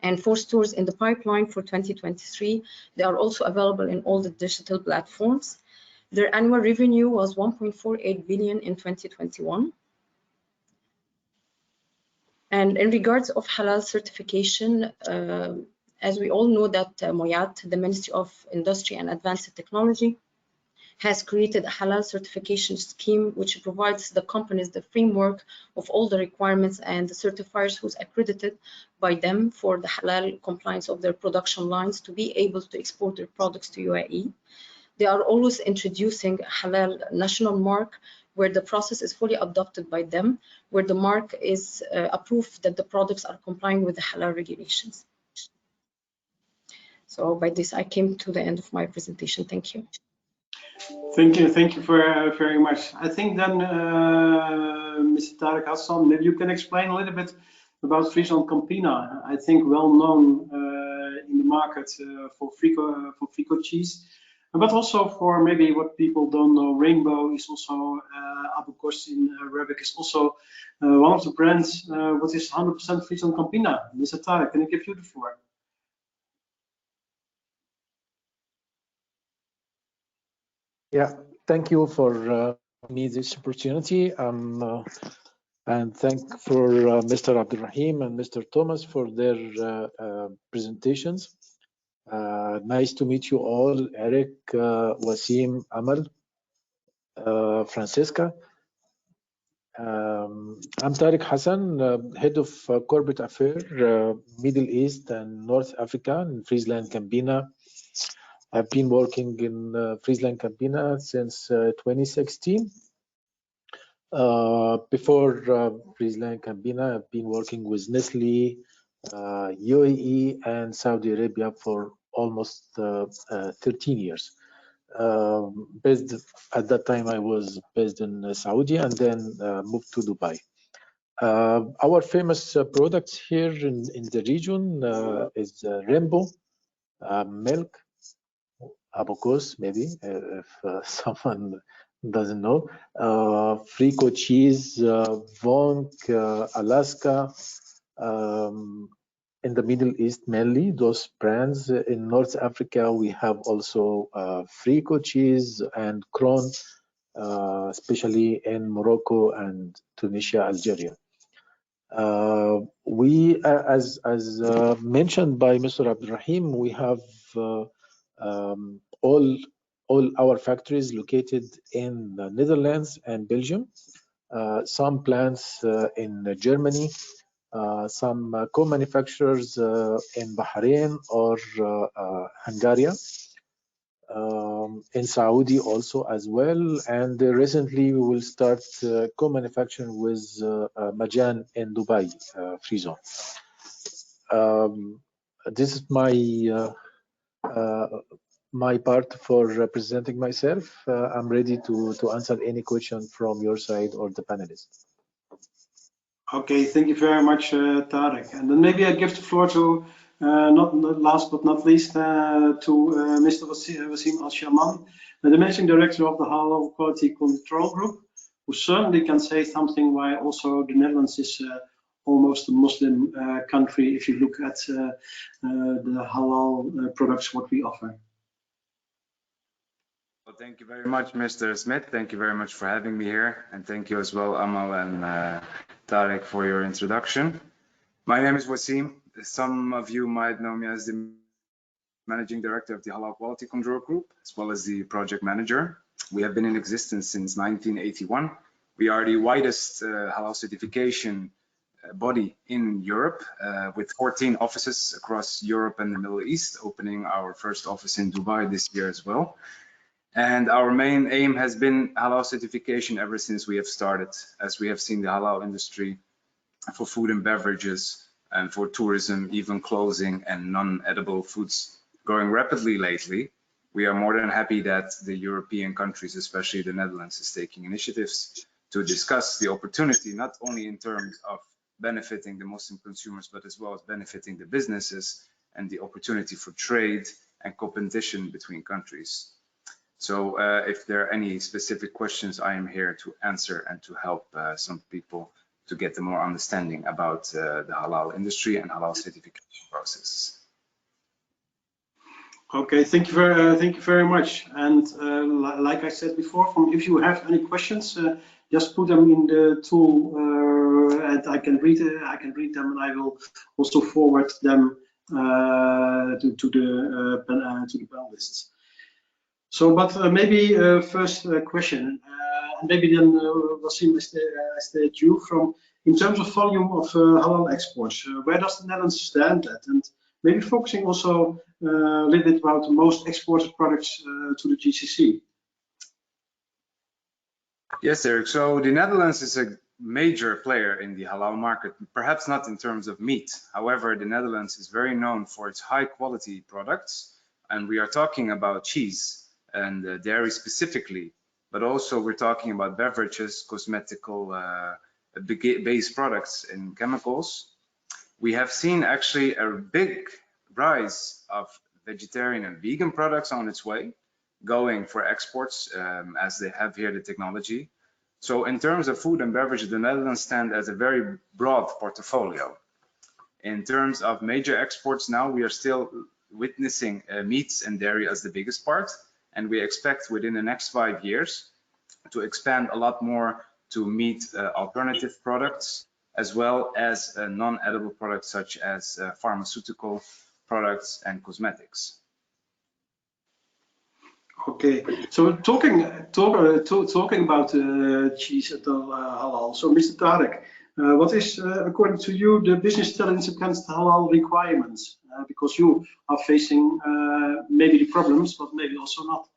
[SPEAKER 5] and 4 stores in the pipeline for 2023. They are also available in all the digital platforms. Their annual revenue was 1.48 billion in 2021. And in regards of halal certification, as we all know that MOYAT, the Ministry of Industry and Advanced Technology, has created a halal certification scheme which provides the companies the framework of all the requirements and the certifiers who's accredited by them for the halal compliance of their production lines to be able to export their products to UAE. They are always introducing halal national mark, where the process is fully adopted by them, where the mark is a proof that the products are complying with the halal regulations. So by this, I came to the end of my presentation. Thank you.
[SPEAKER 4] Thank you very much. I think then, Mr. Tarek Hassan, maybe you can explain a little bit about Freezone Campina. I think well known in the market for Frico cheese, but also for maybe what people don't know, Rainbow is also Abukos in Arabic is also one of the brands. What is 100% Freezone Campina? Mr. Tarek, can I give you the floor?
[SPEAKER 6] Yeah, thank you for me this opportunity. And thank for Mr. Abdur Rahim and Mr. Thomas for their presentations. Nice to meet you all, Erik, Wasim, Amal, Francesca. I'm Tariq Hassan, Head of Corporate Affairs, Middle East and North Africa in Friesland Campina. I've been working in Friesland Campina since 2016. Before Friesland Campina, I've been working with Nestle, UAE and Saudi Arabia for almost 13 years. Based at that time, I was based in Saudi and then moved to Dubai. Our famous products here in the region is Rainbow, milk, Abukos, maybe, if someone doesn't know, Frico cheese, Vonk, Alaska, in the Middle East mainly, those brands. In North Africa, we have also Frico cheese and Kron, especially in Morocco and Tunisia, Algeria. We, as mentioned by Mr. Abdurrahim, we have all our factories located in the Netherlands and Belgium, some plants in Germany, some co-manufacturers in Bahrain or Hungary, in Saudi also as well, and recently we will start co-manufacturing with Majan in Dubai, Freezone. This is my part for representing myself. I'm ready to answer any question from your side or the panelists.
[SPEAKER 4] Okay, thank you very much, Tarek. And then maybe I give the floor to, not last but not least, to Mr. Wasim Al-Shaman, the Managing Director of the Halal Quality Control Group, who certainly can say something why also the Netherlands is almost a Muslim country if you look at the halal products what we offer.
[SPEAKER 7] Well, thank you very much, Mr. Smidt. Thank you very much for having me here. And thank you as well, Amal and Tarek, for your introduction. My name is Wasim. Some of you might know me as the Managing Director of the Halal Quality Control Group, as well as the Project Manager. We have been in existence since 1981. We are the widest halal certification body in Europe, with 14 offices across Europe and the Middle East, opening our first office in Dubai this year as well. And our main aim has been halal certification ever since we have started, as we have seen the halal industry for food and beverages and for tourism, even clothing and non-edible foods growing rapidly lately. We are more than happy that the European countries, especially the Netherlands, is taking initiatives to discuss the opportunity, not only in terms of benefiting the Muslim consumers, but as well as benefiting the businesses and the opportunity for trade and competition between countries. So if there are any specific questions, I am here to answer and to help some people to get a more understanding about the halal industry and halal certification process.
[SPEAKER 4] Okay, thank you very much. And like I said before, if you have any questions, just put them in the tool, and I can read them, and I will also forward them to the panelists. So, but maybe first question, maybe then Wasim, I stay at you. From in terms of volume of halal exports, where does the Netherlands stand at? And maybe focusing also a little bit about the most exported products to the GCC.
[SPEAKER 7] Yes, Erik. So the Netherlands is a major player in the halal market, perhaps not in terms of meat. However, the Netherlands is very known for its high quality products, and we are talking about cheese. and dairy specifically, but also we're talking about beverages, cosmetical based products and chemicals. We have seen actually a big rise of vegetarian and vegan products on its way, going for exports as they have here the technology. So in terms of food and beverage, the Netherlands stand as a very broad portfolio. In terms of major exports now, we are still witnessing meats and dairy as the biggest part, and we expect within the next 5 years to expand a lot more to meat alternative products, as well as non-edible products such as pharmaceutical products and cosmetics.
[SPEAKER 4] Okay, so talking about cheese at halal. So, Mr. Tarek, what is, according to you, the business challenge against halal requirements? Because you are facing maybe the problems, but maybe also not.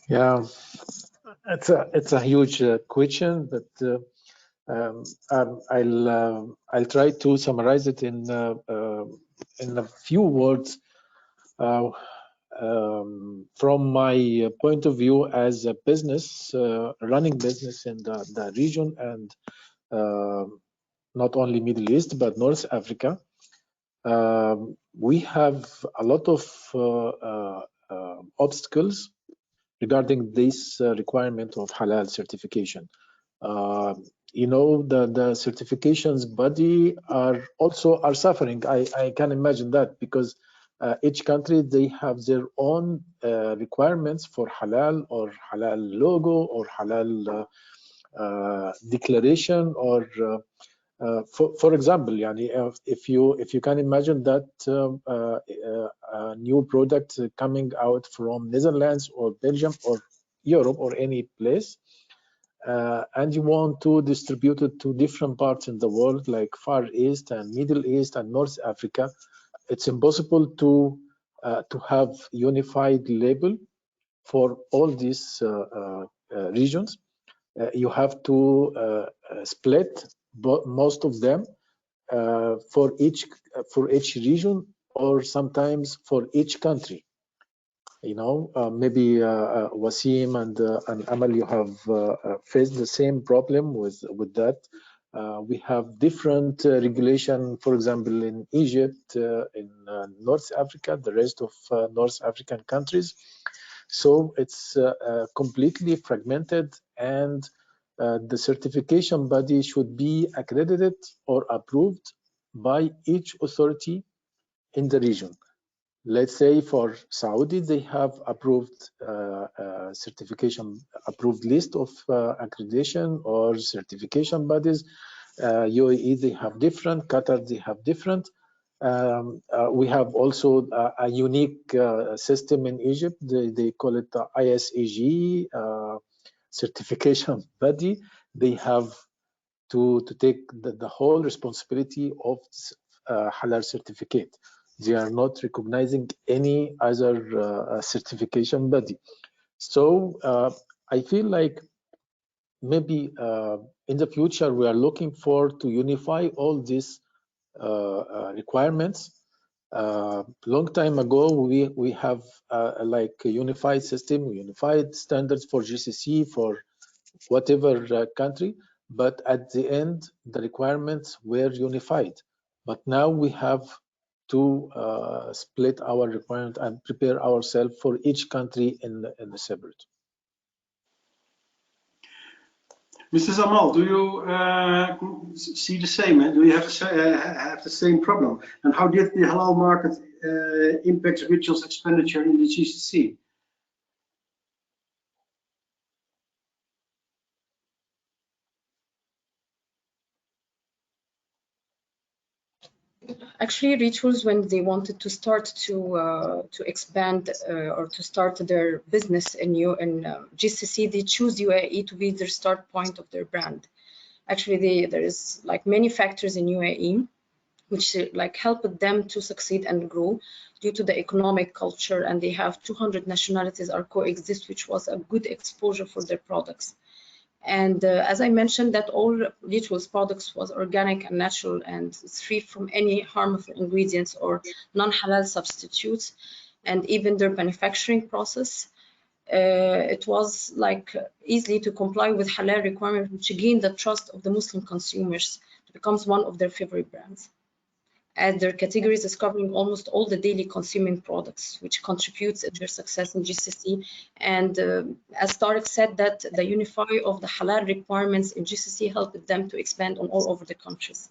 [SPEAKER 6] Yeah, it's a huge question, but I'll try to summarize it in a few words. From my point of view as a business, running business in the region, and not only Middle East, but North Africa, we have a lot of obstacles regarding this requirement of halal certification. You know, the certifications body are suffering. I can imagine that, because each country, they have their own requirements for halal, or halal logo, or halal declaration, or for example, yani, if you can imagine that a new product coming out from Netherlands or Belgium or Europe or any place, and you want to distribute it to different parts in the world, like Far East and Middle East and North Africa, it's impossible to have unified label for all these regions. You have to split most of them for each region, or sometimes for each country. You know, maybe Wasim and Amal, you have faced the same problem with that. We have different regulation, for example, in Egypt, in North Africa, the rest of North African countries. So it's completely fragmented, and the certification body should be accredited or approved by each authority in the region. Let's say for Saudi, they have approved certification, approved list of accreditation or certification bodies. UAE, they have different. Qatar, they have different. We have also a unique system in Egypt. They call it the ISAG certification body. They have to take the whole responsibility of halal certificate. They are not recognizing any other certification body. So I feel like maybe in the future we are looking for to unify all these requirements. Long time ago, we have like a unified system, unified standards for GCC for whatever country, but at the end the requirements were unified. But now we have to split our requirement and prepare ourselves for each country in the separate.
[SPEAKER 4] Mr. Zamal, do you see the same? Do you have the same problem? And how did the halal market impact rituals expenditure in the GCC?
[SPEAKER 5] Actually, rituals, when they wanted to start to expand or to start their business in GCC, they choose UAE to be their start point of their brand. Actually, there is like many factors in UAE which like helped them to succeed and grow due to the economic culture, and they have 200 nationalities are coexist, which was a good exposure for their products. And as I mentioned, that all rituals products was organic and natural and free from any harmful ingredients or non-halal substitutes. and even their manufacturing process. It was like easily to comply with halal requirements, which gained the trust of the Muslim consumers. It becomes one of their favorite brands, as their categories is covering almost all the daily consuming products, which contributes to their success in GCC. And as Tariq said, that the unify of the halal requirements in GCC helped them to expand on all over the countries.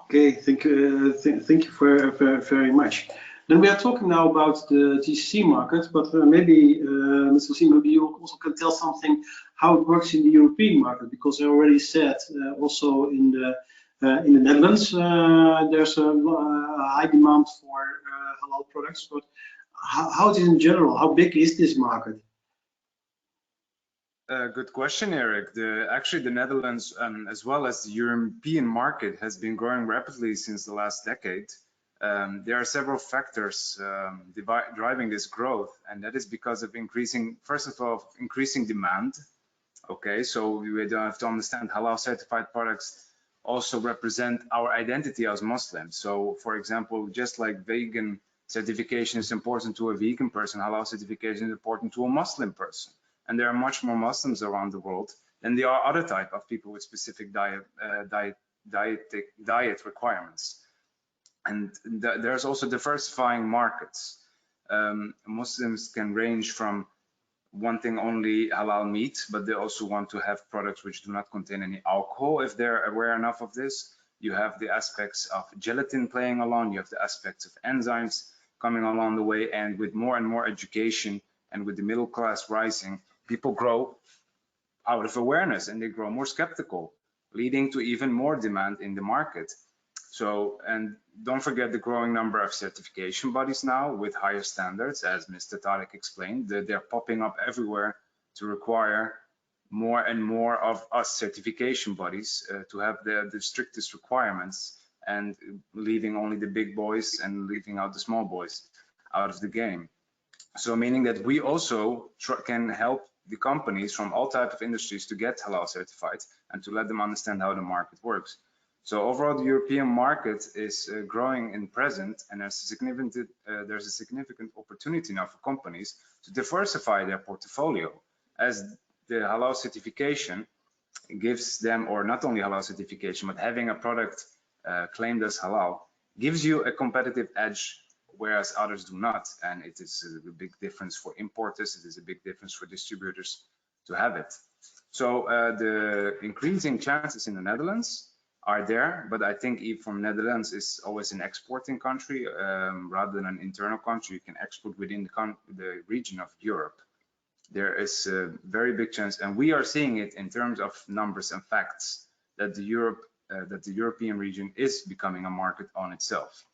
[SPEAKER 4] Okay, thank you very much. Then we are talking now about the GCC market, but maybe, Mr. Wasim, maybe you also can tell something how it works in the European market, because I already said also in the Netherlands there's a high demand for halal products, but how is it in general? How big is this market?
[SPEAKER 7] Good question, Erik. Actually, the Netherlands, as well as the European market, has been growing rapidly since the last decade. There are several factors driving this growth, and that is because of first of all, increasing demand. Okay, so we have to understand halal certified products also represent our identity as Muslims. So, for example, just like vegan certification is important to a vegan person, halal certification is important to a Muslim person. And there are much more Muslims around the world than there are other type of people with specific diet requirements. And there's also diversifying markets. Muslims can range from wanting only halal meat, but they also want to have products which do not contain any alcohol if they're aware enough of this. You have the aspects of gelatin playing along, you have the aspects of enzymes coming along the way, and with more and more education and with the middle class rising, people grow out of awareness and they grow more skeptical, leading to even more demand in the market. So, and don't forget the growing number of certification bodies now with higher standards, as Mr. Tariq explained. They're popping up everywhere to require more and more of us certification bodies to have the strictest requirements, and leaving only the big boys and leaving out the small boys out of the game. So meaning that we also can help the companies from all types of industries to get halal certified and to let them understand how the market works. So overall, the European market is growing in present, and there's a significant opportunity now for companies to diversify their portfolio, as the halal certification gives them, or not only halal certification, but having a product claimed as halal gives you a competitive edge, whereas others do not. And it is a big difference for importers, it is a big difference for distributors to have it. So the increasing chances in the Netherlands are there, but I think even from Netherlands is always an exporting country rather than an internal country. You can export within the region of Europe. There is a very big chance, and we are seeing it in terms of numbers and facts, that the European region is becoming a market on itself.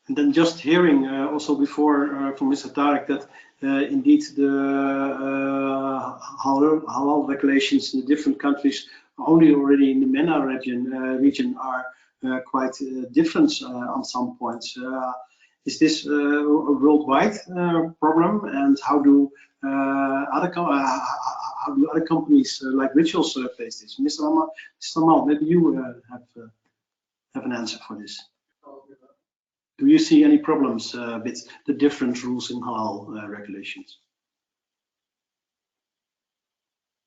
[SPEAKER 4] And then just hearing also before from Mr. Tariq that indeed the halal regulations in the different countries, only already in the MENA region are quite different on some points. Is this a worldwide problem, and how do other companies like Rituals face this? Mr. Amal, maybe you have an answer for this. Do you see any problems with the different rules in halal regulations?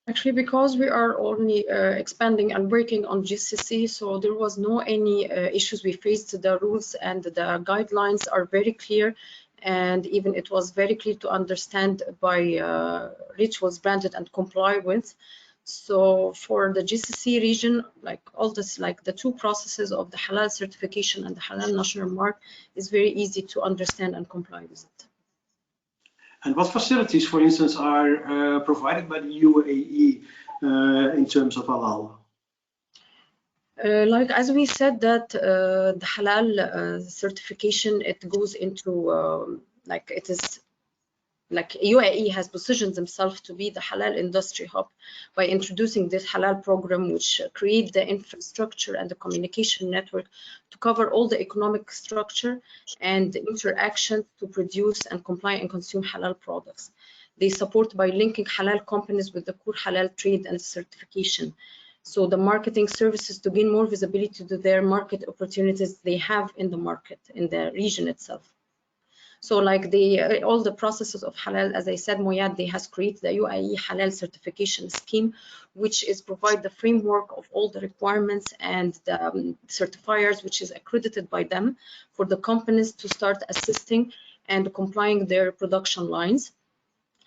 [SPEAKER 5] Actually, because we are only expanding and working on GCC, so there was no any issues we faced. The rules and the guidelines are very clear, and even it was very clear to understand by Rituals branded and comply with. So for the GCC region, like all this, like the two processes of the halal certification and the halal national mark is very easy to understand and comply with it.
[SPEAKER 4] And what facilities, for instance, are provided by the UAE in terms of halal?
[SPEAKER 5] Like as we said that the halal certification, it goes into like it is like UAE has positioned themselves to be the halal industry hub by introducing this halal program, which create the infrastructure and the communication network to cover all the economic structure and the interaction to produce and comply and consume halal products. They support by linking halal companies with the core halal trade and certification. So the marketing services to gain more visibility to their market opportunities they have in the market, in the region itself. So like all the processes of halal, as I said, Moyad has created the UAE Halal Certification Scheme, which is provide the framework of all the requirements and the certifiers, which is accredited by them for the companies to start assisting and complying their production lines.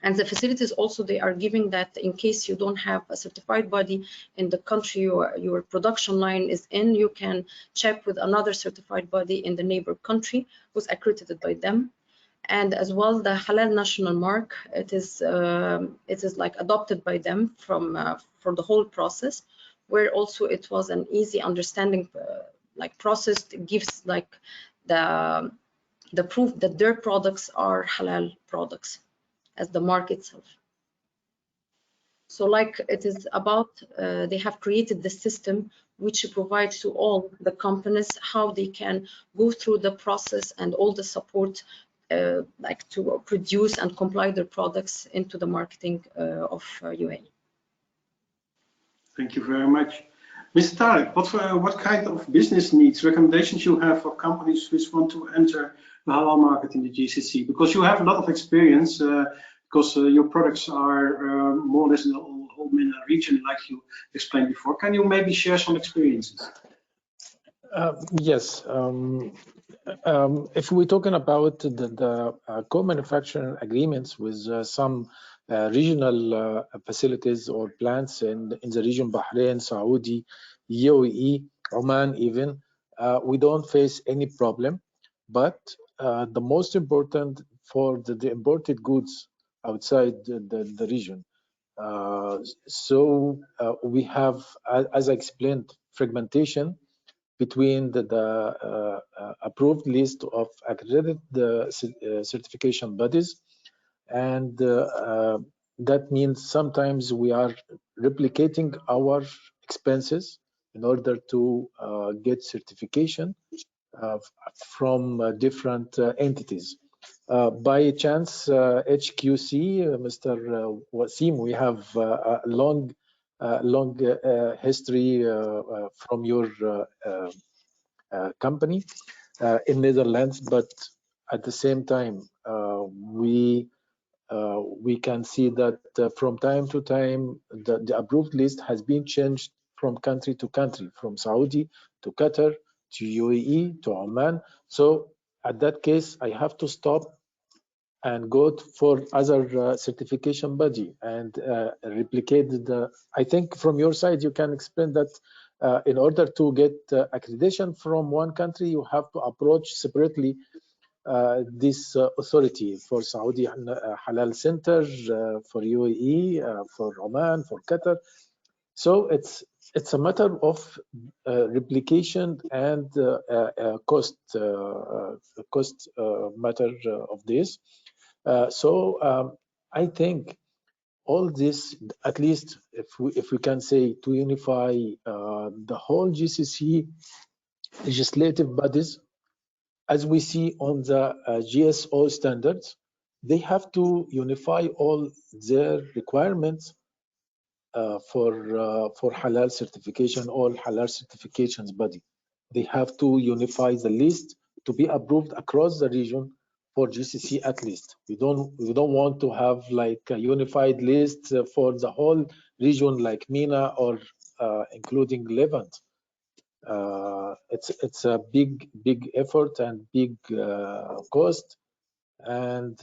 [SPEAKER 5] And the facilities also, they are giving that in case you don't have a certified body in the country your production line is in, you can check with another certified body in the neighbor country who's accredited by them. And as well, the Halal National Mark, it is like adopted by them for the whole process, where also it was an easy understanding like process. It gives like the proof that their products are halal products as the mark itself. So like it is about, they have created the system which provides to all the companies how they can go through the process and all the support like to produce and comply their products into the marketing of UAE.
[SPEAKER 4] Thank you very much. Mr. Tarek, what kind of business needs, recommendations you have for companies which want to enter the halal market in the GCC? Because you have a lot of experience, because your products are more or less in the whole MENA region, like you explained before. Can you maybe share some experiences?
[SPEAKER 6] Yes. If we're talking about the co-manufacturing agreements with some regional facilities or plants in the region, Bahrain, Saudi, UAE, Oman even, we don't face any problem. But the most important for the imported goods outside the region. So we have, as I explained, fragmentation between the approved list of accredited certification bodies, and that means sometimes we are replicating our expenses in order to get certification from different entities. By chance, HQC, Mr. Wasim, we have a long history from your company in Netherlands, but at the same time, we can see that from time to time, the approved list has been changed from country to country, from Saudi to Qatar to UAE to Oman. So at that case, I have to stop and go for other certification body and replicate I think from your side, you can explain that in order to get accreditation from one country, you have to approach separately this authority for Saudi Halal Center, for UAE, for Oman, for Qatar. So it's a matter of replication and cost matter of this. So I think all this, at least if we can say, to unify the whole GCC legislative bodies, as we see on the GSO standards, they have to unify all their requirements for halal certification, all halal certifications body. They have to unify the list to be approved across the region for GCC at least. We don't want to have like a unified list for the whole region like MENA or including Levant. It's a big effort and big cost, and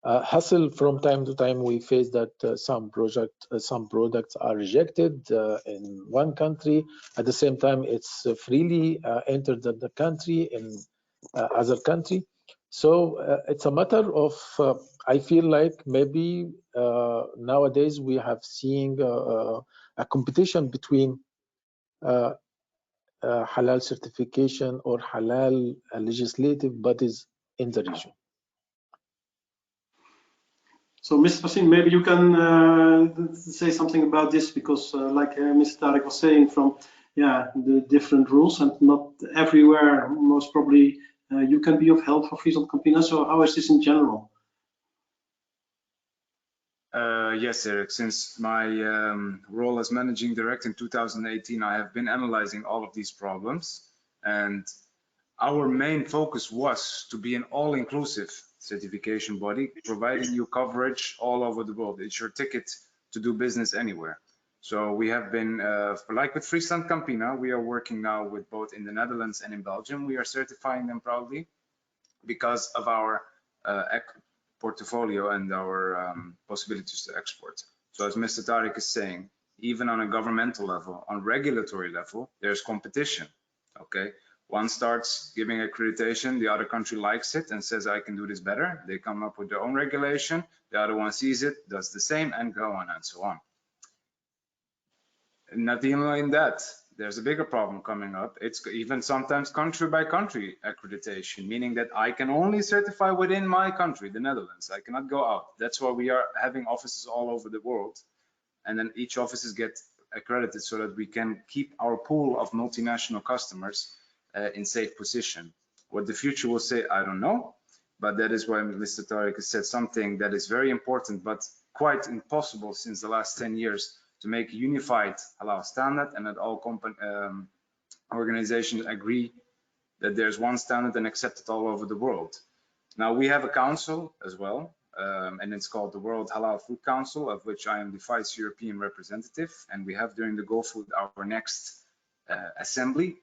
[SPEAKER 6] hassle. From time to time we face that some products are rejected in one country. At the same time, it's freely entered the country in other country. So it's a matter of I feel like maybe nowadays we have seeing a competition between halal certification or halal legislative bodies in the region.
[SPEAKER 4] So, Mr. Wasim, maybe you can say something about this, because like Mr. Tarek was saying, from the different rules, and not everywhere, most probably you can be of help for Freezone Campina. So how is this in general?
[SPEAKER 7] Yes, Erik. Since my role as managing director in 2018, I have been analyzing all of these problems, and our main focus was to be an all-inclusive certification body, providing you coverage all over the world. It's your ticket to do business anywhere. So we have been, like with Freezone Campina, we are working now with both in the Netherlands and in Belgium. We are certifying them proudly because of our portfolio and our possibilities to export. So as Mr. Tariq is saying, even on a governmental level, on regulatory level, there's competition, okay? One starts giving accreditation, the other country likes it and says, I can do this better. They come up with their own regulation, the other one sees it, does the same, and go on and so on. And not only in that, there's a bigger problem coming up. It's even sometimes country by country accreditation, meaning that I can only certify within my country, the Netherlands. I cannot go out. That's why we are having offices all over the world. And then each offices get accredited so that we can keep our pool of multinational customers in safe position. What the future will say, I don't know. But that is why Mr. Tariq has said something that is very important, but quite impossible since the last 10 years, to make a unified halal standard and that all organizations agree that there's one standard and accept it all over the world. Now we have a council as well, and it's called the World Halal Food Council, of which I am the Vice European representative. And we have during the Go Food our next assembly,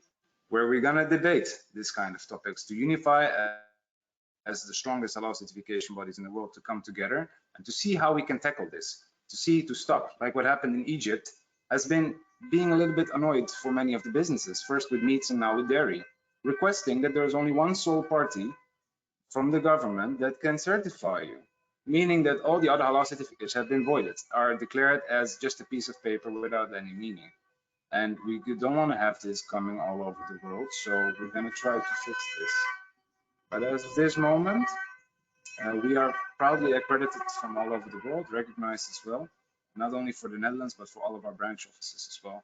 [SPEAKER 7] where we're gonna debate this kind of topics to unify as the strongest halal certification bodies in the world to come together and to see how we can tackle this, to stop, like what happened in Egypt has been being a little bit annoyed for many of the businesses, first with meats and now with dairy, requesting that there is only one sole party from the government that can certify you, meaning that all the other halal certificates have been voided, are declared as just a piece of paper without any meaning. And we don't want to have this coming all over the world, so we're going to try to fix this. But as of this moment, we are proudly accredited from all over the world, recognized as well, not only for the Netherlands, but for all of our branch offices as well.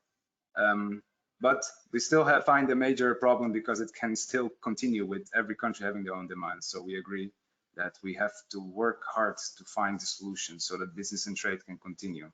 [SPEAKER 7] But we still find a major problem because it can still continue with every country having their own demands. So we agree that we have to work hard to find the solution so that business and trade can continue.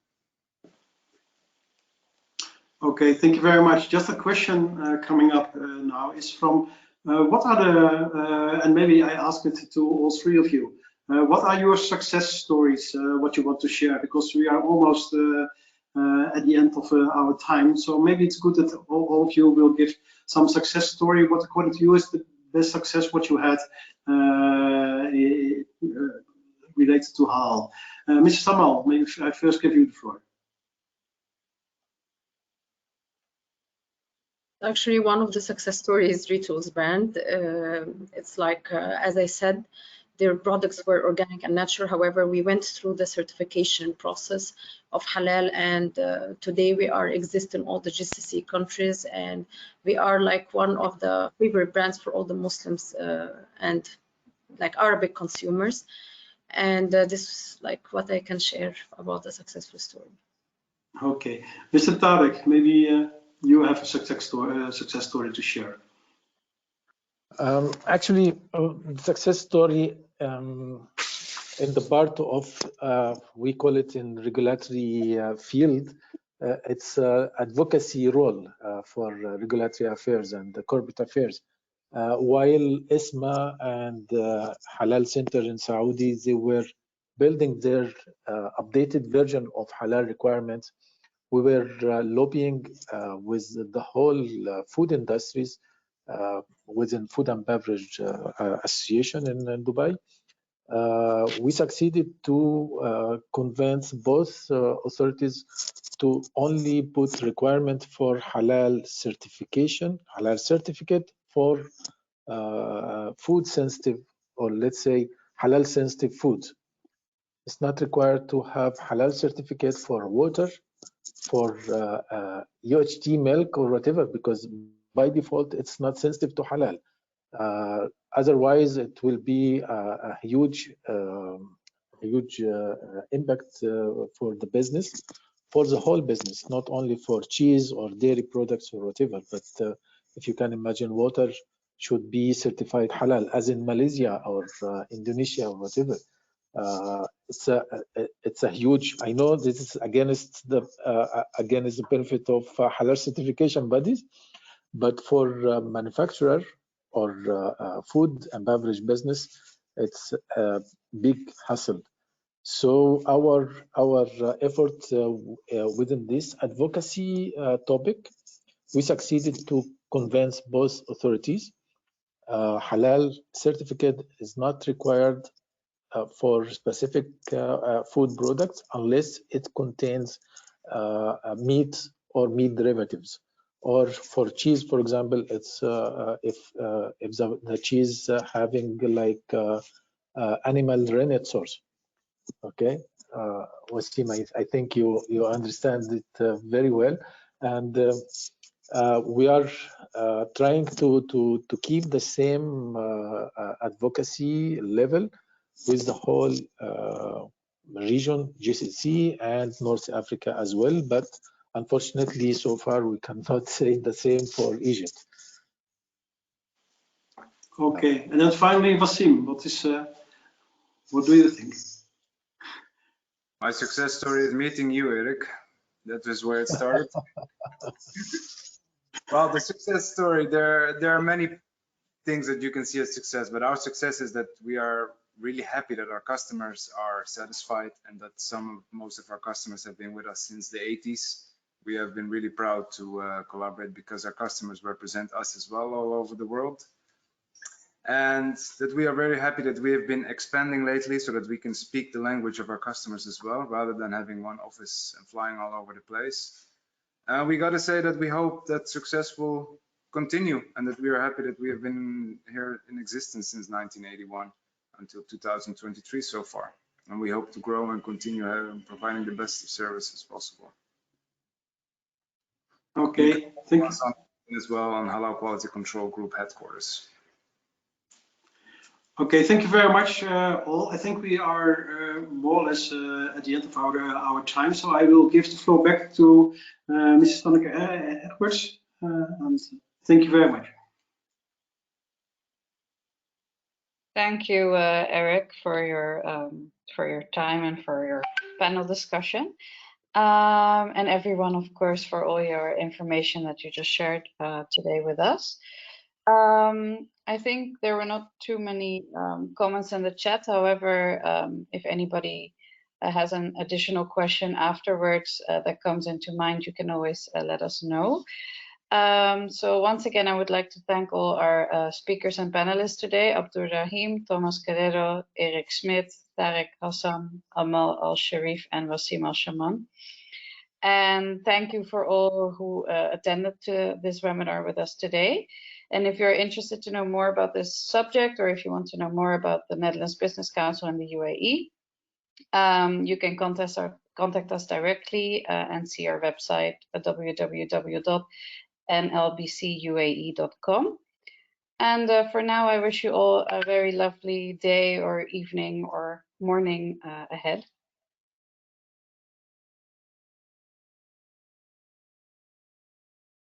[SPEAKER 4] Okay, thank you very much. Just a question coming up now is from what are the, and maybe I ask it to all three of you, what are your success stories, what you want to share? Because we are almost at the end of our time. So maybe it's good that all of you will give some success story. What according to you is the best success what you had related to halal? Mr. Samal, maybe I first give you the floor.
[SPEAKER 5] Actually, one of the success stories is Rituals brand. It's like, as I said, their products were organic and natural. However, we went through the certification process of halal, and today we are exist in all the GCC countries, and we are like one of the favorite brands for all the Muslims and like Arabic consumers. And this is like what I can share about the successful story.
[SPEAKER 4] Okay, Mr. Tariq, maybe you have a success story to share.
[SPEAKER 6] Actually, the success story in the part of, we call it in regulatory field, it's advocacy role for regulatory affairs and the corporate affairs. While ISMA and Halal Center in Saudi, they were building their updated version of halal requirements, we were lobbying with the whole food industries within Food and Beverage Association in Dubai. We succeeded to convince both authorities to only put requirement for halal certification, halal certificate for food sensitive, or let's say halal sensitive foods. It's not required to have halal certificate for water, for UHT milk or whatever, because by default it's not sensitive to halal. Otherwise, it will be a huge impact for the business, for the whole business, not only for cheese or dairy products or whatever. But if you can imagine, water should be certified halal, as in Malaysia or Indonesia or whatever. It's a huge. I know this is against the benefit of halal certification bodies, but for manufacturer or food and beverage business, it's a big hassle. So our effort within this advocacy topic, we succeeded to convince both authorities. Halal certificate is not required for specific food products unless it contains meat or meat derivatives. Or for cheese, for example, it's if the cheese having like animal rennet source. Okay, Wasim, I think you understand it very well, and we are trying to keep the same advocacy level with the whole region, GCC and North Africa as well. But unfortunately, so far we cannot say the same for Egypt.
[SPEAKER 4] Okay, and then finally, Wasim, what do you think?
[SPEAKER 7] My success story is meeting you, Erik. That was where it started. Well, the success story, there are many things that you can see as success, but our success is that we are really happy that our customers are satisfied and that most of our customers have been with us since the 80s. We have been really proud to collaborate because our customers represent us as well all over the world. And that we are very happy that we have been expanding lately so that we can speak the language of our customers as well, rather than having one office and flying all over the place. We got to say that we hope that success will continue and that we are happy that we have been here in existence since 1981 until 2023 so far. And we hope to grow and continue providing the best of services possible.
[SPEAKER 4] Okay, thank you.
[SPEAKER 7] As well on Halal Quality Control Group headquarters.
[SPEAKER 4] Okay, thank you very much all. I think we are more or less at the end of our time, so I will give the floor back to Mrs. Tanneke Edwards, and thank you very much.
[SPEAKER 1] Thank you, Erik, for your time and for your panel discussion, and everyone, of course, for all your information that you just shared today with us. I think there were not too many comments in the chat. However, if anybody has an additional question afterwards that comes into mind, you can always let us know. So once again, I would like to thank all our speakers and panelists today: Abdur Rahim, Tomás Guerrero, Erik Smidt, Tarek Hassan, Amal Al-Sharif, and Wasim Al-Shaman. And thank you for all who attended to this webinar with us today. And if you're interested to know more about this subject, or if you want to know more about the Netherlands Business Council and the UAE, you can contact us directly and see our website at www.nlbcuae.com. And for now, I wish you all a very lovely day or evening or morning ahead.